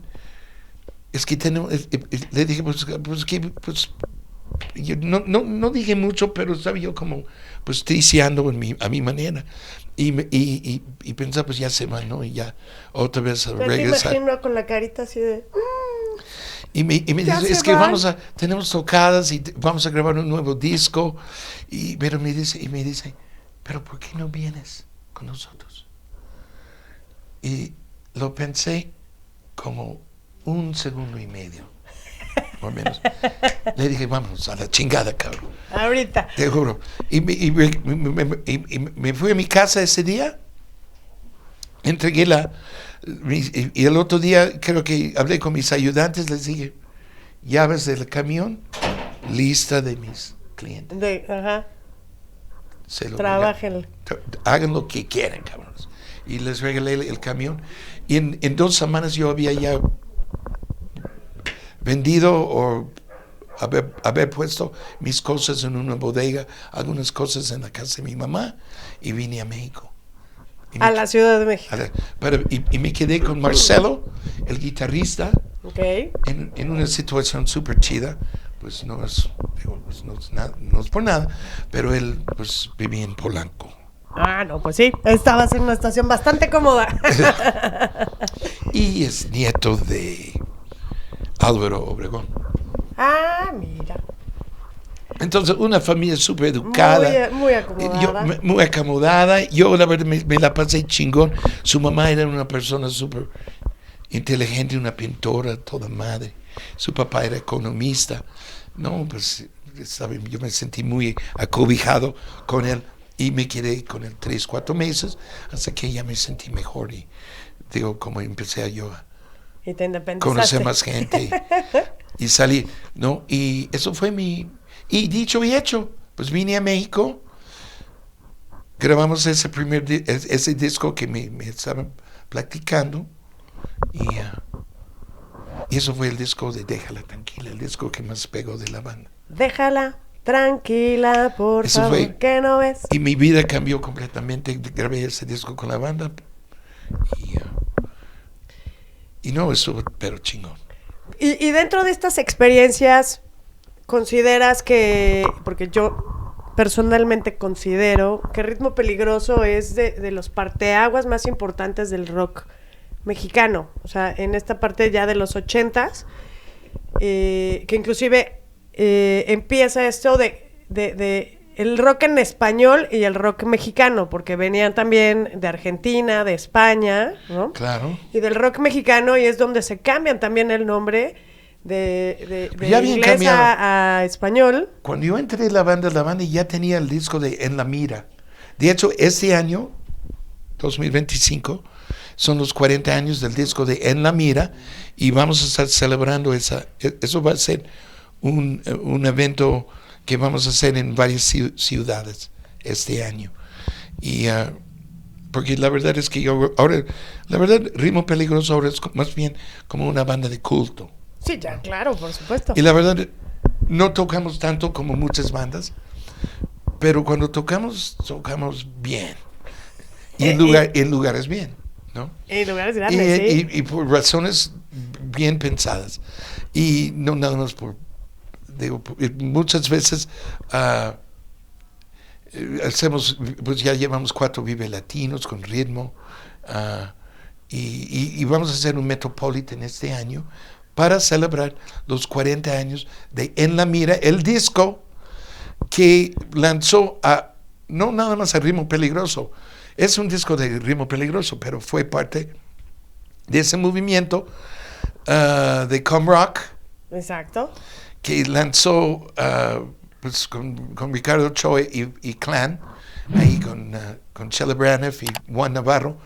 Es que tenemos, le dije, pues yo no dije mucho, pero estaba yo como, pues, tristeando a mi manera. Y pensaba, pues ya se va, ¿no? Y ya otra vez a Pero regresar. te imagino con la carita así de... Y me dice, es que tenemos tocadas y vamos a grabar un nuevo disco. Pero me dice, pero ¿por qué no vienes con nosotros? Y lo pensé como 1 segundo y medio, más o menos. Le dije, vámonos a la chingada, cabrón. Ahorita. Te juro. Y me fui a mi casa ese día, entregué y el otro día creo que hablé con mis ayudantes, les dije, llaves del camión, lista de mis clientes. Ajá. Se lo Trabajen. hagan lo que quieran, cabrones. Y les regalé el camión. Y en 2 semanas yo había ya vendido o haber puesto mis cosas en una bodega, algunas cosas en la casa de mi mamá, y vine a México. A la Ciudad de México. Y me quedé con Marcelo, el guitarrista, Ok. en una situación súper chida. Pues no es por nada, pero él pues vivía en Polanco. Ah, no, pues sí. Estabas en una estación bastante cómoda. Y es nieto de Álvaro Obregón. Ah, mira. Entonces, una familia súper educada. Muy acomodada. Muy acomodada. Yo, la verdad, me la pasé chingón. Su mamá era una persona súper inteligente, una pintora, toda madre. Su papá era economista. No, pues, ¿saben? Yo me sentí muy acobijado con él. Y me quedé con él 3, 4 meses, hasta que ya me sentí mejor. Y digo, como empecé a Y te independizaste. conocer más gente. Y salí, ¿no? Y eso fue Y dicho y hecho, pues vine a México, grabamos ese disco que me estaban platicando, y eso fue el disco de Déjala Tranquila, el disco que más pegó de la banda. Déjala tranquila, por Eso favor, fue. que no ves. Y mi vida cambió completamente, grabé ese disco con la banda, y no, eso, pero chingón. Y dentro de estas experiencias, ¿consideras que, porque yo personalmente considero que Ritmo Peligroso es de los parteaguas más importantes del rock mexicano? O sea, en esta parte ya de los 80s, que inclusive empieza esto de el rock en español y el rock mexicano, porque venían también de Argentina, de España, ¿no? Claro. Y del rock mexicano, y es donde se cambian también el nombre de Ya bien inglés cambiado. a español. Cuando yo entré en la banda ya tenía el disco de En la Mira. De hecho, este año, 2025, son los 40 años del disco de En la Mira y vamos a estar celebrando eso va a ser un evento que vamos a hacer en varias ciudades este año. Y porque la verdad es que yo ahora, la verdad, Ritmo Peligroso ahora es más bien como una banda de culto. Sí, ya, claro, por supuesto. Y la verdad, no tocamos tanto como muchas bandas, pero cuando tocamos bien. Y en lugares bien, ¿no? En lugares grandes, sí. Y por razones bien pensadas. Y no nada más muchas veces hacemos, pues ya llevamos 4 Vive Latinos con ritmo, y vamos a hacer un Metropolitan este año para celebrar los 40 años de En la Mira, el disco que lanzó no nada más a Ritmo Peligroso, es un disco de Ritmo Peligroso, pero fue parte de ese movimiento de Com Rock. Exacto. Que lanzó pues con Ricardo Choe y Clan, ahí con Chela Braniff y Juan Navarro.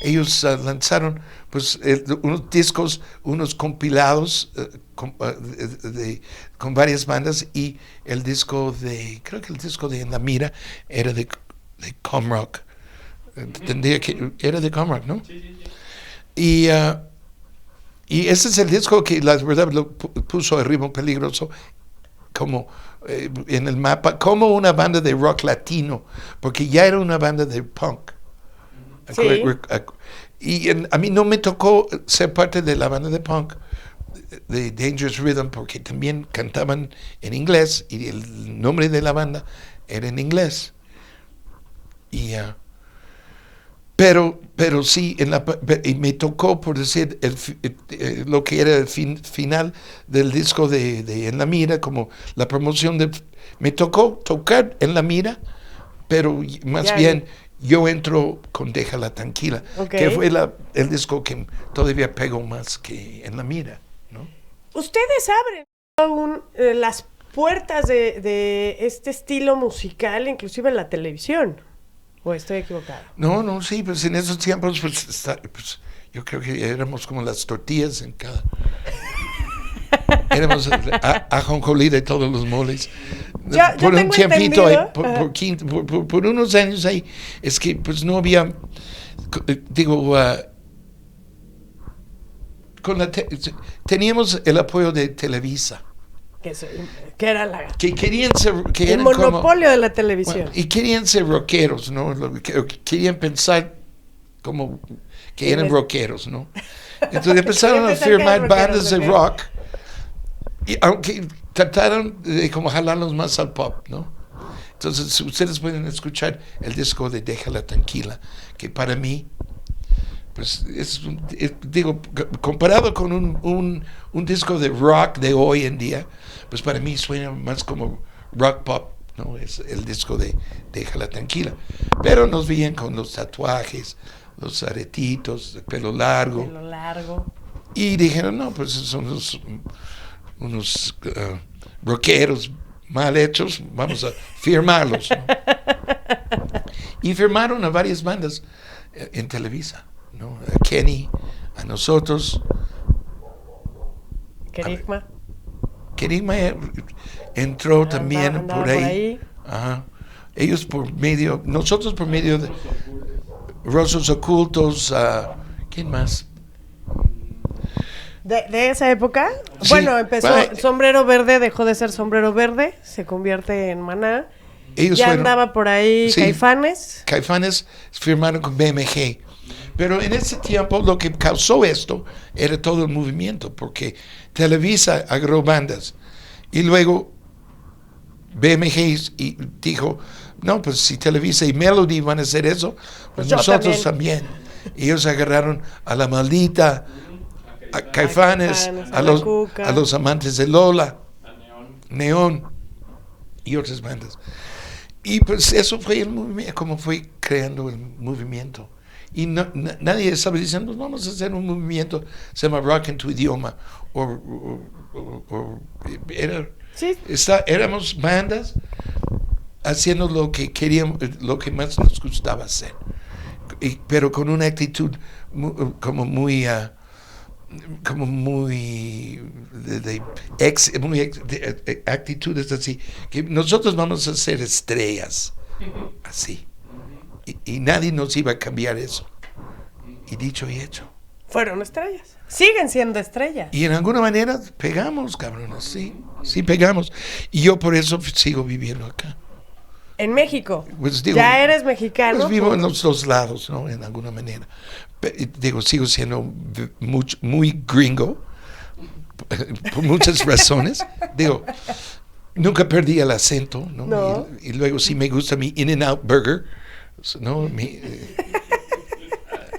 Ellos lanzaron pues unos discos, unos compilados con varias bandas, y creo que el disco de En la Mira era de Com Rock. Tendría que era de Com Rock, ¿no? Sí. Y ese es el disco que la verdad lo puso el Ritmo Peligroso como en el mapa, como una banda de rock latino, porque ya era una banda de punk. Sí. Y a mí no me tocó ser parte de la banda de punk de Dangerous Rhythm, porque también cantaban en inglés y el nombre de la banda era en inglés. Y pero sí, y me tocó, por decir, lo que era el final del disco de En la Mira, como la promoción me tocó tocar En la Mira, pero más bien yo entro con Déjala Tranquila, que fue el disco que todavía pegó más que En la Mira, ¿no? Ustedes abren aún las puertas de este estilo musical, inclusive en la televisión. ¿O estoy equivocado? No, sí, pues en esos tiempos, pues yo creo que éramos como las tortillas en cada... Éramos ajonjolí de todos los moles. Por un tiempito, por unos años ahí, es que pues no había, teníamos el apoyo de Televisa. Que era la... Que querían ser... Que el monopolio de la televisión. Bueno, y querían ser rockeros, ¿no? Querían pensar como que eran rockeros, ¿no? Entonces empezaron a firmar bandas de rock, y aunque trataron de como jalarlos más al pop, ¿no? Entonces ustedes pueden escuchar el disco de Déjala Tranquila, que para mí, pues comparado con un disco de rock de hoy en día, pues para mí suena más como rock pop, ¿no? Es el disco de Déjala Tranquila. Pero nos veían con los tatuajes, los aretitos, el pelo largo. Y dijeron, no, pues son unos rockeros mal hechos, vamos a firmarlos, ¿no? Y firmaron a varias bandas en Televisa, ¿no? A Kenny, a nosotros. Kerigma entró también por ahí. Ajá. Ellos nosotros por medio de Rostros Ocultos, ¿quién más? De esa época, Sí. Bueno, empezó Sombrero Verde, dejó de ser Sombrero Verde, se convierte en Maná. Ellos ya andaba por ahí, sí. Caifanes firmaron con BMG. Pero en ese tiempo lo que causó esto era todo el movimiento, porque Televisa agarró bandas y luego BMG dijo, no, pues si Televisa y Melody van a hacer eso, pues nosotros también. Ellos agarraron a La Maldita, a Caifanes, a los Amantes de Lola, a Neón y otras bandas. Y pues eso fue el movimiento, como fue creando el movimiento. Y nadie estaba diciendo, pues vamos a hacer un movimiento, se llama Rock en tu idioma. Éramos bandas haciendo lo que queríamos, lo que más nos gustaba hacer. pero con una actitud como muy actitudes así, que nosotros vamos a ser estrellas, así, y nadie nos iba a cambiar eso. Y dicho y hecho. Fueron estrellas. Siguen siendo estrellas. Y en alguna manera pegamos, cabrones, sí pegamos. Y yo por eso sigo viviendo acá. En México. Pues digo, ya eres mexicano. Pues vivo en los dos lados, ¿no? En alguna manera. Digo, sigo siendo muy gringo por muchas razones. Digo, nunca perdí el acento, ¿no? No. Y luego sí me gusta mi In-N-Out Burger, ¿no?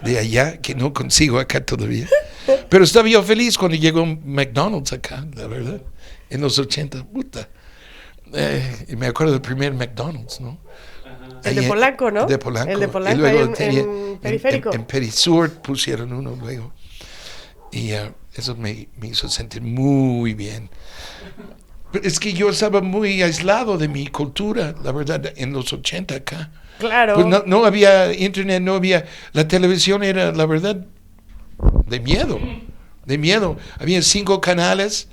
De allá, que no consigo acá todavía. Pero estaba yo feliz cuando llegó McDonald's acá, la verdad, en los 80, puta. Y me acuerdo del primer McDonald's, ¿no? El de Polanco, ¿no? De Polanco. El de Polanco, y luego ahí en Periférico. En Perisur pusieron uno luego. Y eso me hizo sentir muy bien. Pero es que yo estaba muy aislado de mi cultura, la verdad, en los 80 acá. Claro. Pues no había internet, no había... La televisión era, la verdad, de miedo. Había 5 canales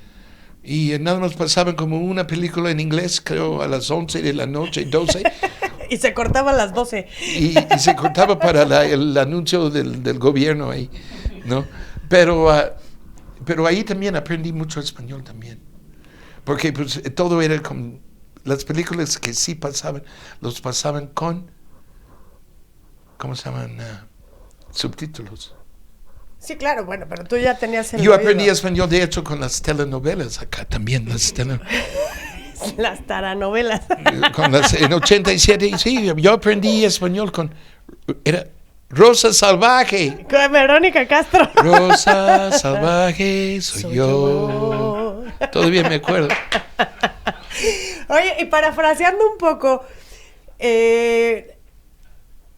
y nada más pasaban como una película en inglés, creo, a las 11 de la noche, 12. Y se cortaba a las 12. Y se cortaba para el anuncio del gobierno ahí, ¿no? Pero ahí también aprendí mucho español también. Porque pues todo era con... Las películas que sí pasaban, los pasaban con... ¿Cómo se llaman? Subtítulos. Sí, claro, bueno, pero tú ya tenías el Yo oído. aprendí español, de hecho, con las telenovelas acá también. Las taranovelas. En 87, sí, yo aprendí español era Rosa Salvaje. Con Verónica Castro. Rosa Salvaje soy yo. Todavía me acuerdo. Oye, y parafraseando un poco,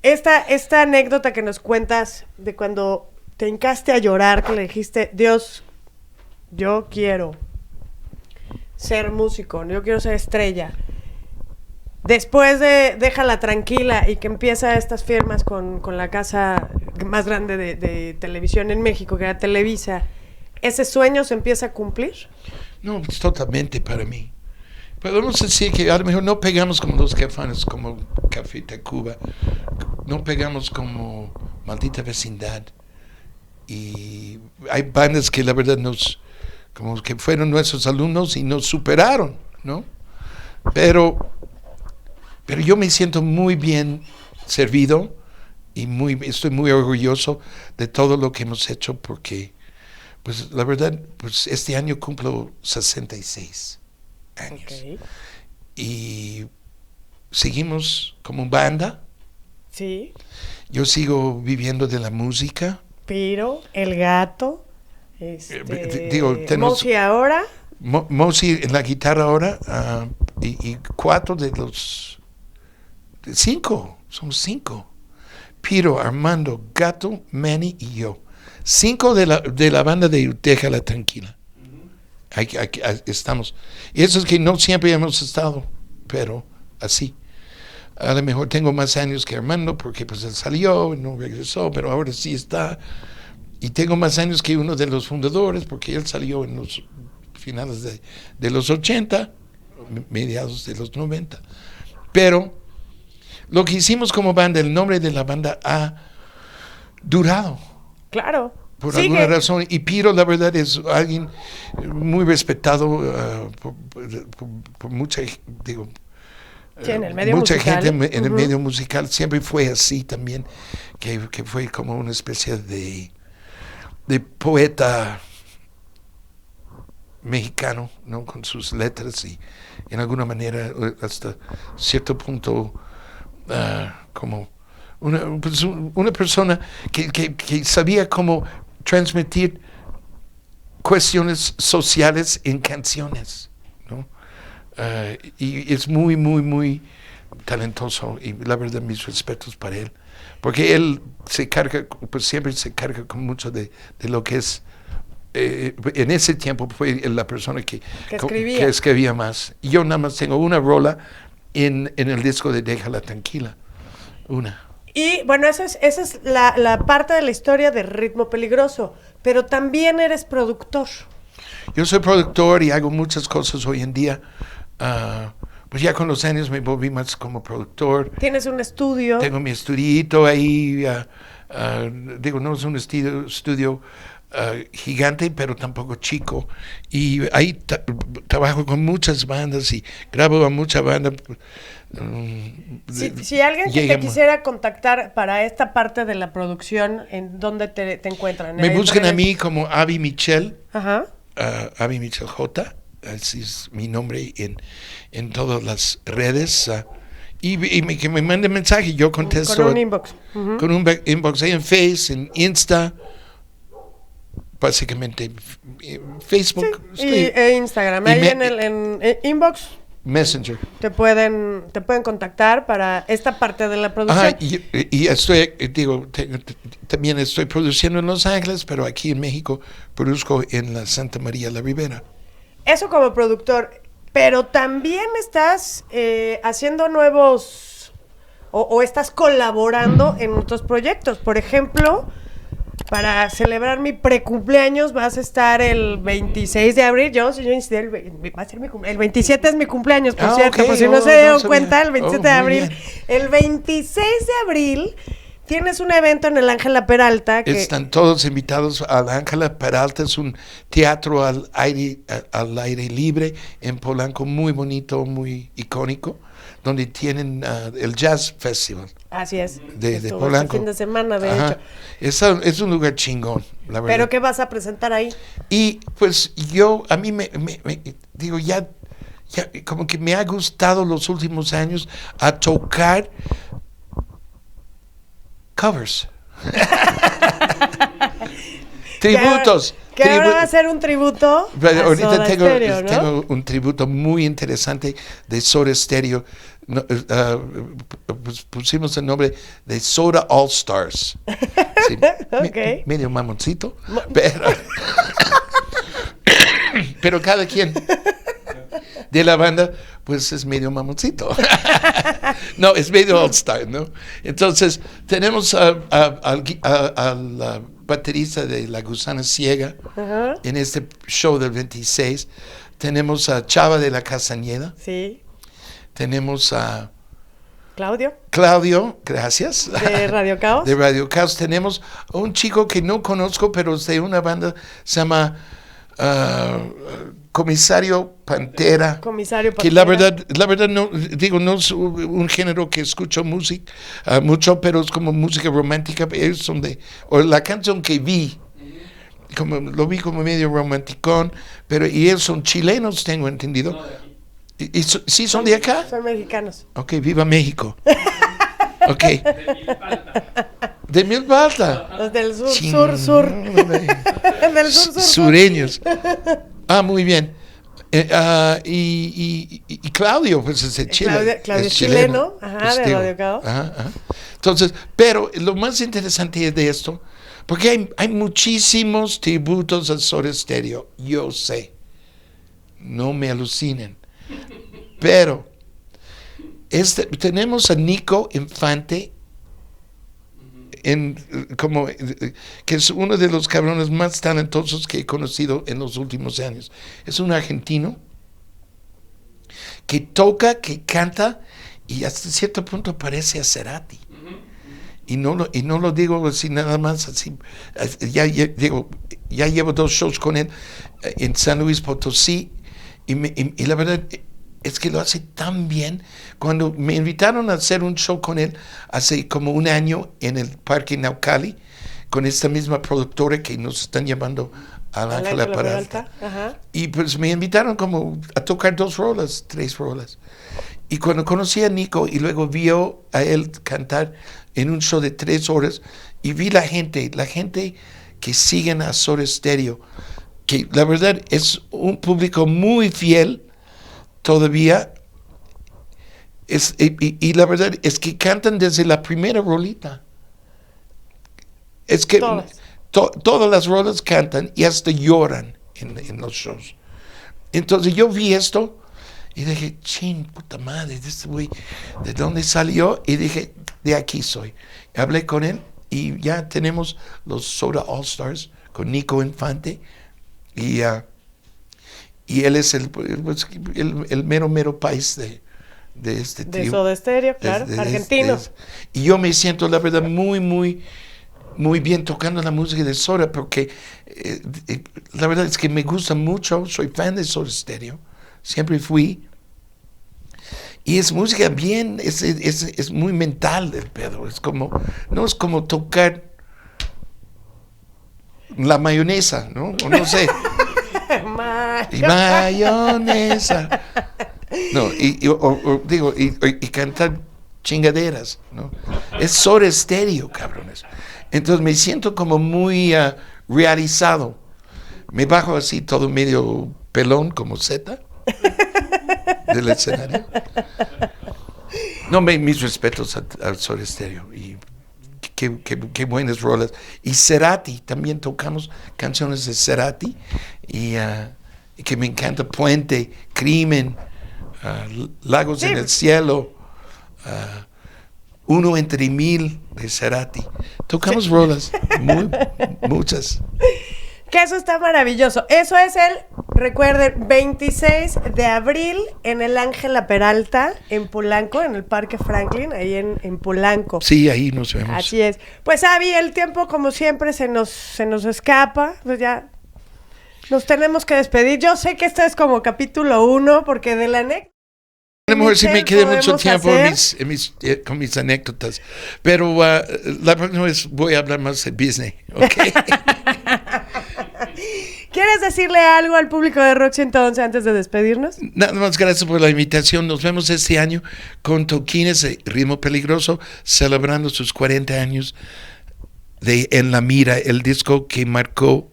esta anécdota que nos cuentas de cuando te hincaste a llorar, que le dijiste, Dios, yo quiero ser músico, yo quiero ser estrella. Después de Déjala Tranquila y que empieza estas firmas con la casa más grande de televisión en México, que era Televisa, ¿ese sueño se empieza a cumplir? No, pues totalmente para mí. Podemos decir que a lo mejor no pegamos como los Caifanes, como Café Tacuba, no pegamos como Maldita Vecindad. Y hay bandas que la verdad como que fueron nuestros alumnos y nos superaron, ¿no? Pero yo me siento muy bien servido y estoy muy orgulloso de todo lo que hemos hecho porque, pues la verdad, pues este año cumplo 66 años. Okay. Y seguimos como banda. Sí. Yo sigo viviendo de la música. Piro, el gato, tenemos... Mosi ahora. Mosi en la guitarra ahora, y 4 de los 5, somos 5. Piro, Armando, Gato, Manny y yo. 5 de la banda de Déjala Tranquila. Aquí estamos. Y eso es que no siempre hemos estado, pero así. A lo mejor tengo más años que Armando porque pues él salió y no regresó, pero ahora sí está. Y tengo más años que uno de los fundadores porque él salió en los finales de los 80, mediados de los 90. Pero lo que hicimos como banda, el nombre de la banda ha durado. Claro. Por alguna razón. Y Piro, la verdad, es alguien muy respetado por mucha, digo, sí, en el medio mucha musical. gente en el medio musical. Siempre fue así también, que fue como una especie de poeta mexicano, ¿no? Con sus letras y en alguna manera hasta cierto punto como una persona que sabía cómo transmitir cuestiones sociales en canciones, ¿no? Y es muy, muy, muy talentoso y la verdad mis respetos para él, porque él siempre se carga con mucho de lo que es. En ese tiempo fue la persona que escribía más. Y yo nada más tengo una rola en el disco de Déjala Tranquila. Una. Y bueno, esa es la parte de la historia de Ritmo Peligroso, pero también eres productor. Yo soy productor y hago muchas cosas hoy en día. Pues ya con los años me volví más como productor. Tienes un estudio. Tengo mi estudiito ahí. Digo, no es un estudio gigante, pero tampoco chico. Y ahí trabajo con muchas bandas y grabo a mucha banda. Si alguien que te quisiera contactar para esta parte de la producción, ¿en dónde te encuentran? Me buscan a mí como Avi Michel. Ajá. Avi Michel J. Así es mi nombre en todas las redes. Que me manden mensaje, yo contesto. Con un inbox. Uh-huh. Con un inbox ahí en Face, en Insta. Básicamente Facebook. Sí, e Instagram. Ahí en inbox. Messenger. Te pueden contactar para esta parte de la producción. Y también estoy produciendo en Los Ángeles, pero aquí en México produzco en la Santa María la Ribera. Eso como productor, pero también estás haciendo nuevos o estás colaborando en otros proyectos. Por ejemplo, para celebrar mi precumpleaños vas a estar el 26 de abril. Yo va a ser el 27 es mi cumpleaños, por cierto, okay. Por si no se dieron sabía. cuenta, el 27 de abril. Bien. El 26 de abril tienes un evento en el Ángela Peralta. Están todos invitados al Ángela Peralta. Es un teatro al aire libre en Polanco, muy bonito, muy icónico, donde tienen el Jazz Festival. Así es. De Polanco. Este fin de semana, de hecho. Es un lugar chingón, la verdad. ¿Pero qué vas a presentar ahí? Y pues a mí me digo, ya como que me ha gustado los últimos años a tocar covers. Tributos. Que ahora va a ser un tributo. Ahorita Soda Stereo, ¿no? tengo un tributo muy interesante de Soda Stereo. Pues pusimos el nombre de Soda All Stars. Sí, Okay. Medio mamoncito, pero cada quien de la banda pues es medio mamoncito. No, es medio All Star, ¿no? Entonces tenemos al baterista de La Gusana Ciega. Ajá. En este show del 26. Tenemos a Chava de la Castañeda. Sí. Tenemos a Claudio, gracias. de Radio Caos. De Radio Caos. Tenemos a un chico que no conozco, pero es de una banda, se llama Comisario Pantera. Comisario Que la verdad no, digo, no es un género que escucho música mucho, pero es como música romántica. Ellos son o la canción que vi, lo vi como medio romanticón, pero y ellos son chilenos, tengo entendido. No, de aquí. ¿Sí son de acá? Son mexicanos. Ok, viva México. Ok. De Milpa Alta. De Milpa Alta. Los del sur. Del sur. Sureños. Muy bien. Y Claudio, pues es de Chile. Claudio es es chileno, ajá, de digo, Radio Caos. Ajá. Entonces, pero lo más interesante de esto, porque hay muchísimos tributos a Soda Stereo, yo sé, no me alucinen, pero tenemos a Nico Infante, que es uno de los cabrones más talentosos que he conocido en los últimos años. Es un argentino que toca, que canta y hasta cierto punto parece a Cerati. Y no lo digo así nada más así. Ya llevo 2 shows con él en San Luis Potosí y la verdad es que lo hace tan bien. Cuando me invitaron a hacer un show con él hace como un año en el Parque Naucali, con esta misma productora que nos están llevando al Ángela Peralta. Y pues me invitaron como a tocar 2 rolas, 3 rolas. Y cuando conocí a Nico y luego vio a él cantar en un show de 3 horas y vi la gente que siguen a Soda Stereo, que la verdad es un público muy fiel todavía, y la verdad es que cantan desde la primera rolita. Es que todas las rolas cantan y hasta lloran en los shows. Entonces yo vi esto Y dije, chin, puta madre, este güey, ¿de dónde salió? Y dije, de aquí soy. Hablé con él y ya tenemos los Soda All Stars con Nico Infante. Y él es el mero país de este tío. De Soda Stereo, claro, argentino. Y yo me siento, la verdad, muy bien tocando la música de Soda, porque la verdad es que me gusta mucho, soy fan de Soda Stereo, siempre fui. Y es música bien, es muy mental el pedo, no es como tocar la mayonesa, ¿no? O no sé. Y mayonesa. No, y cantar chingaderas, ¿no? Es Soda Stereo, cabrones. Entonces me siento como muy realizado. Me bajo así todo medio pelón como Z del escenario. No, mis respetos al Soda Stereo y qué buenas rolas. Y Cerati, también tocamos canciones de Cerati y que me encanta. Puente, Crimen, Lagos en el Cielo, Uno entre Mil de Cerati. Tocamos rolas, muchas. Que eso está maravilloso. Eso es recuerden, 26 de abril en el Ángela Peralta, en Polanco, en el Parque Franklin, ahí en Polanco. Sí, ahí nos vemos. Así es. Pues, Avi, el tiempo, como siempre, se nos escapa. Pues ya nos tenemos que despedir. Yo sé que esto es como capítulo 1, porque de la anécdota... A lo mejor sí me quedé mucho tiempo con mis anécdotas, pero la próxima vez voy a hablar más de business, ¿ok? ¿Quieres decirle algo al público de Rock 111 antes de despedirnos? Nada más, gracias por la invitación. Nos vemos este año con Toquines de Ritmo Peligroso, celebrando sus 40 años de En la Mira, el disco que marcó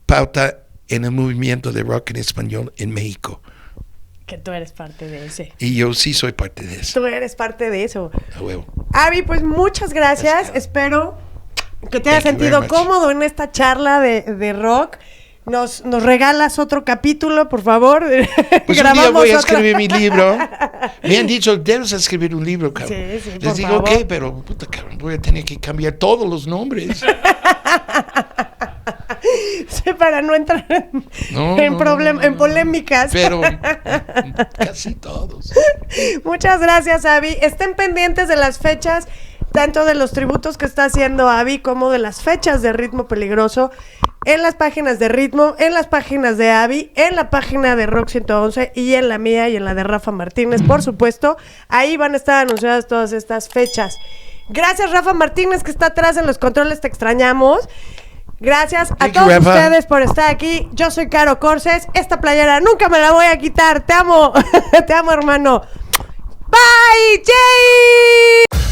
pauta en el movimiento de rock en español en México. Que tú eres parte de ese. Y yo sí soy parte de eso. Tú eres parte de eso. A huevo. Avi, pues muchas gracias. Espero que te hayas sentido cómodo en esta charla de rock. Nos regalas otro capítulo, por favor. Pues un día voy a escribir mi libro. Me han dicho, debes escribir un libro, cabrón. Sí, Les digo, ok, pero puta, cabrón, voy a tener que cambiar todos los nombres. Sí, para no entrar en polémicas. Pero casi todos. Muchas gracias, Avi. Estén pendientes de las fechas, tanto de los tributos que está haciendo Avi como de las fechas de Ritmo Peligroso, en las páginas de Ritmo, en las páginas de Avi, en la página de Rock 111 y en la mía y en la de Rafa Martínez, por supuesto. Ahí van a estar anunciadas todas estas fechas. Gracias, Rafa Martínez, que está atrás en los controles, te extrañamos. Gracias a todos ustedes por estar aquí. Yo soy Caro Corses. Esta playera nunca me la voy a quitar. Te amo. Te amo, hermano. Bye, Jay.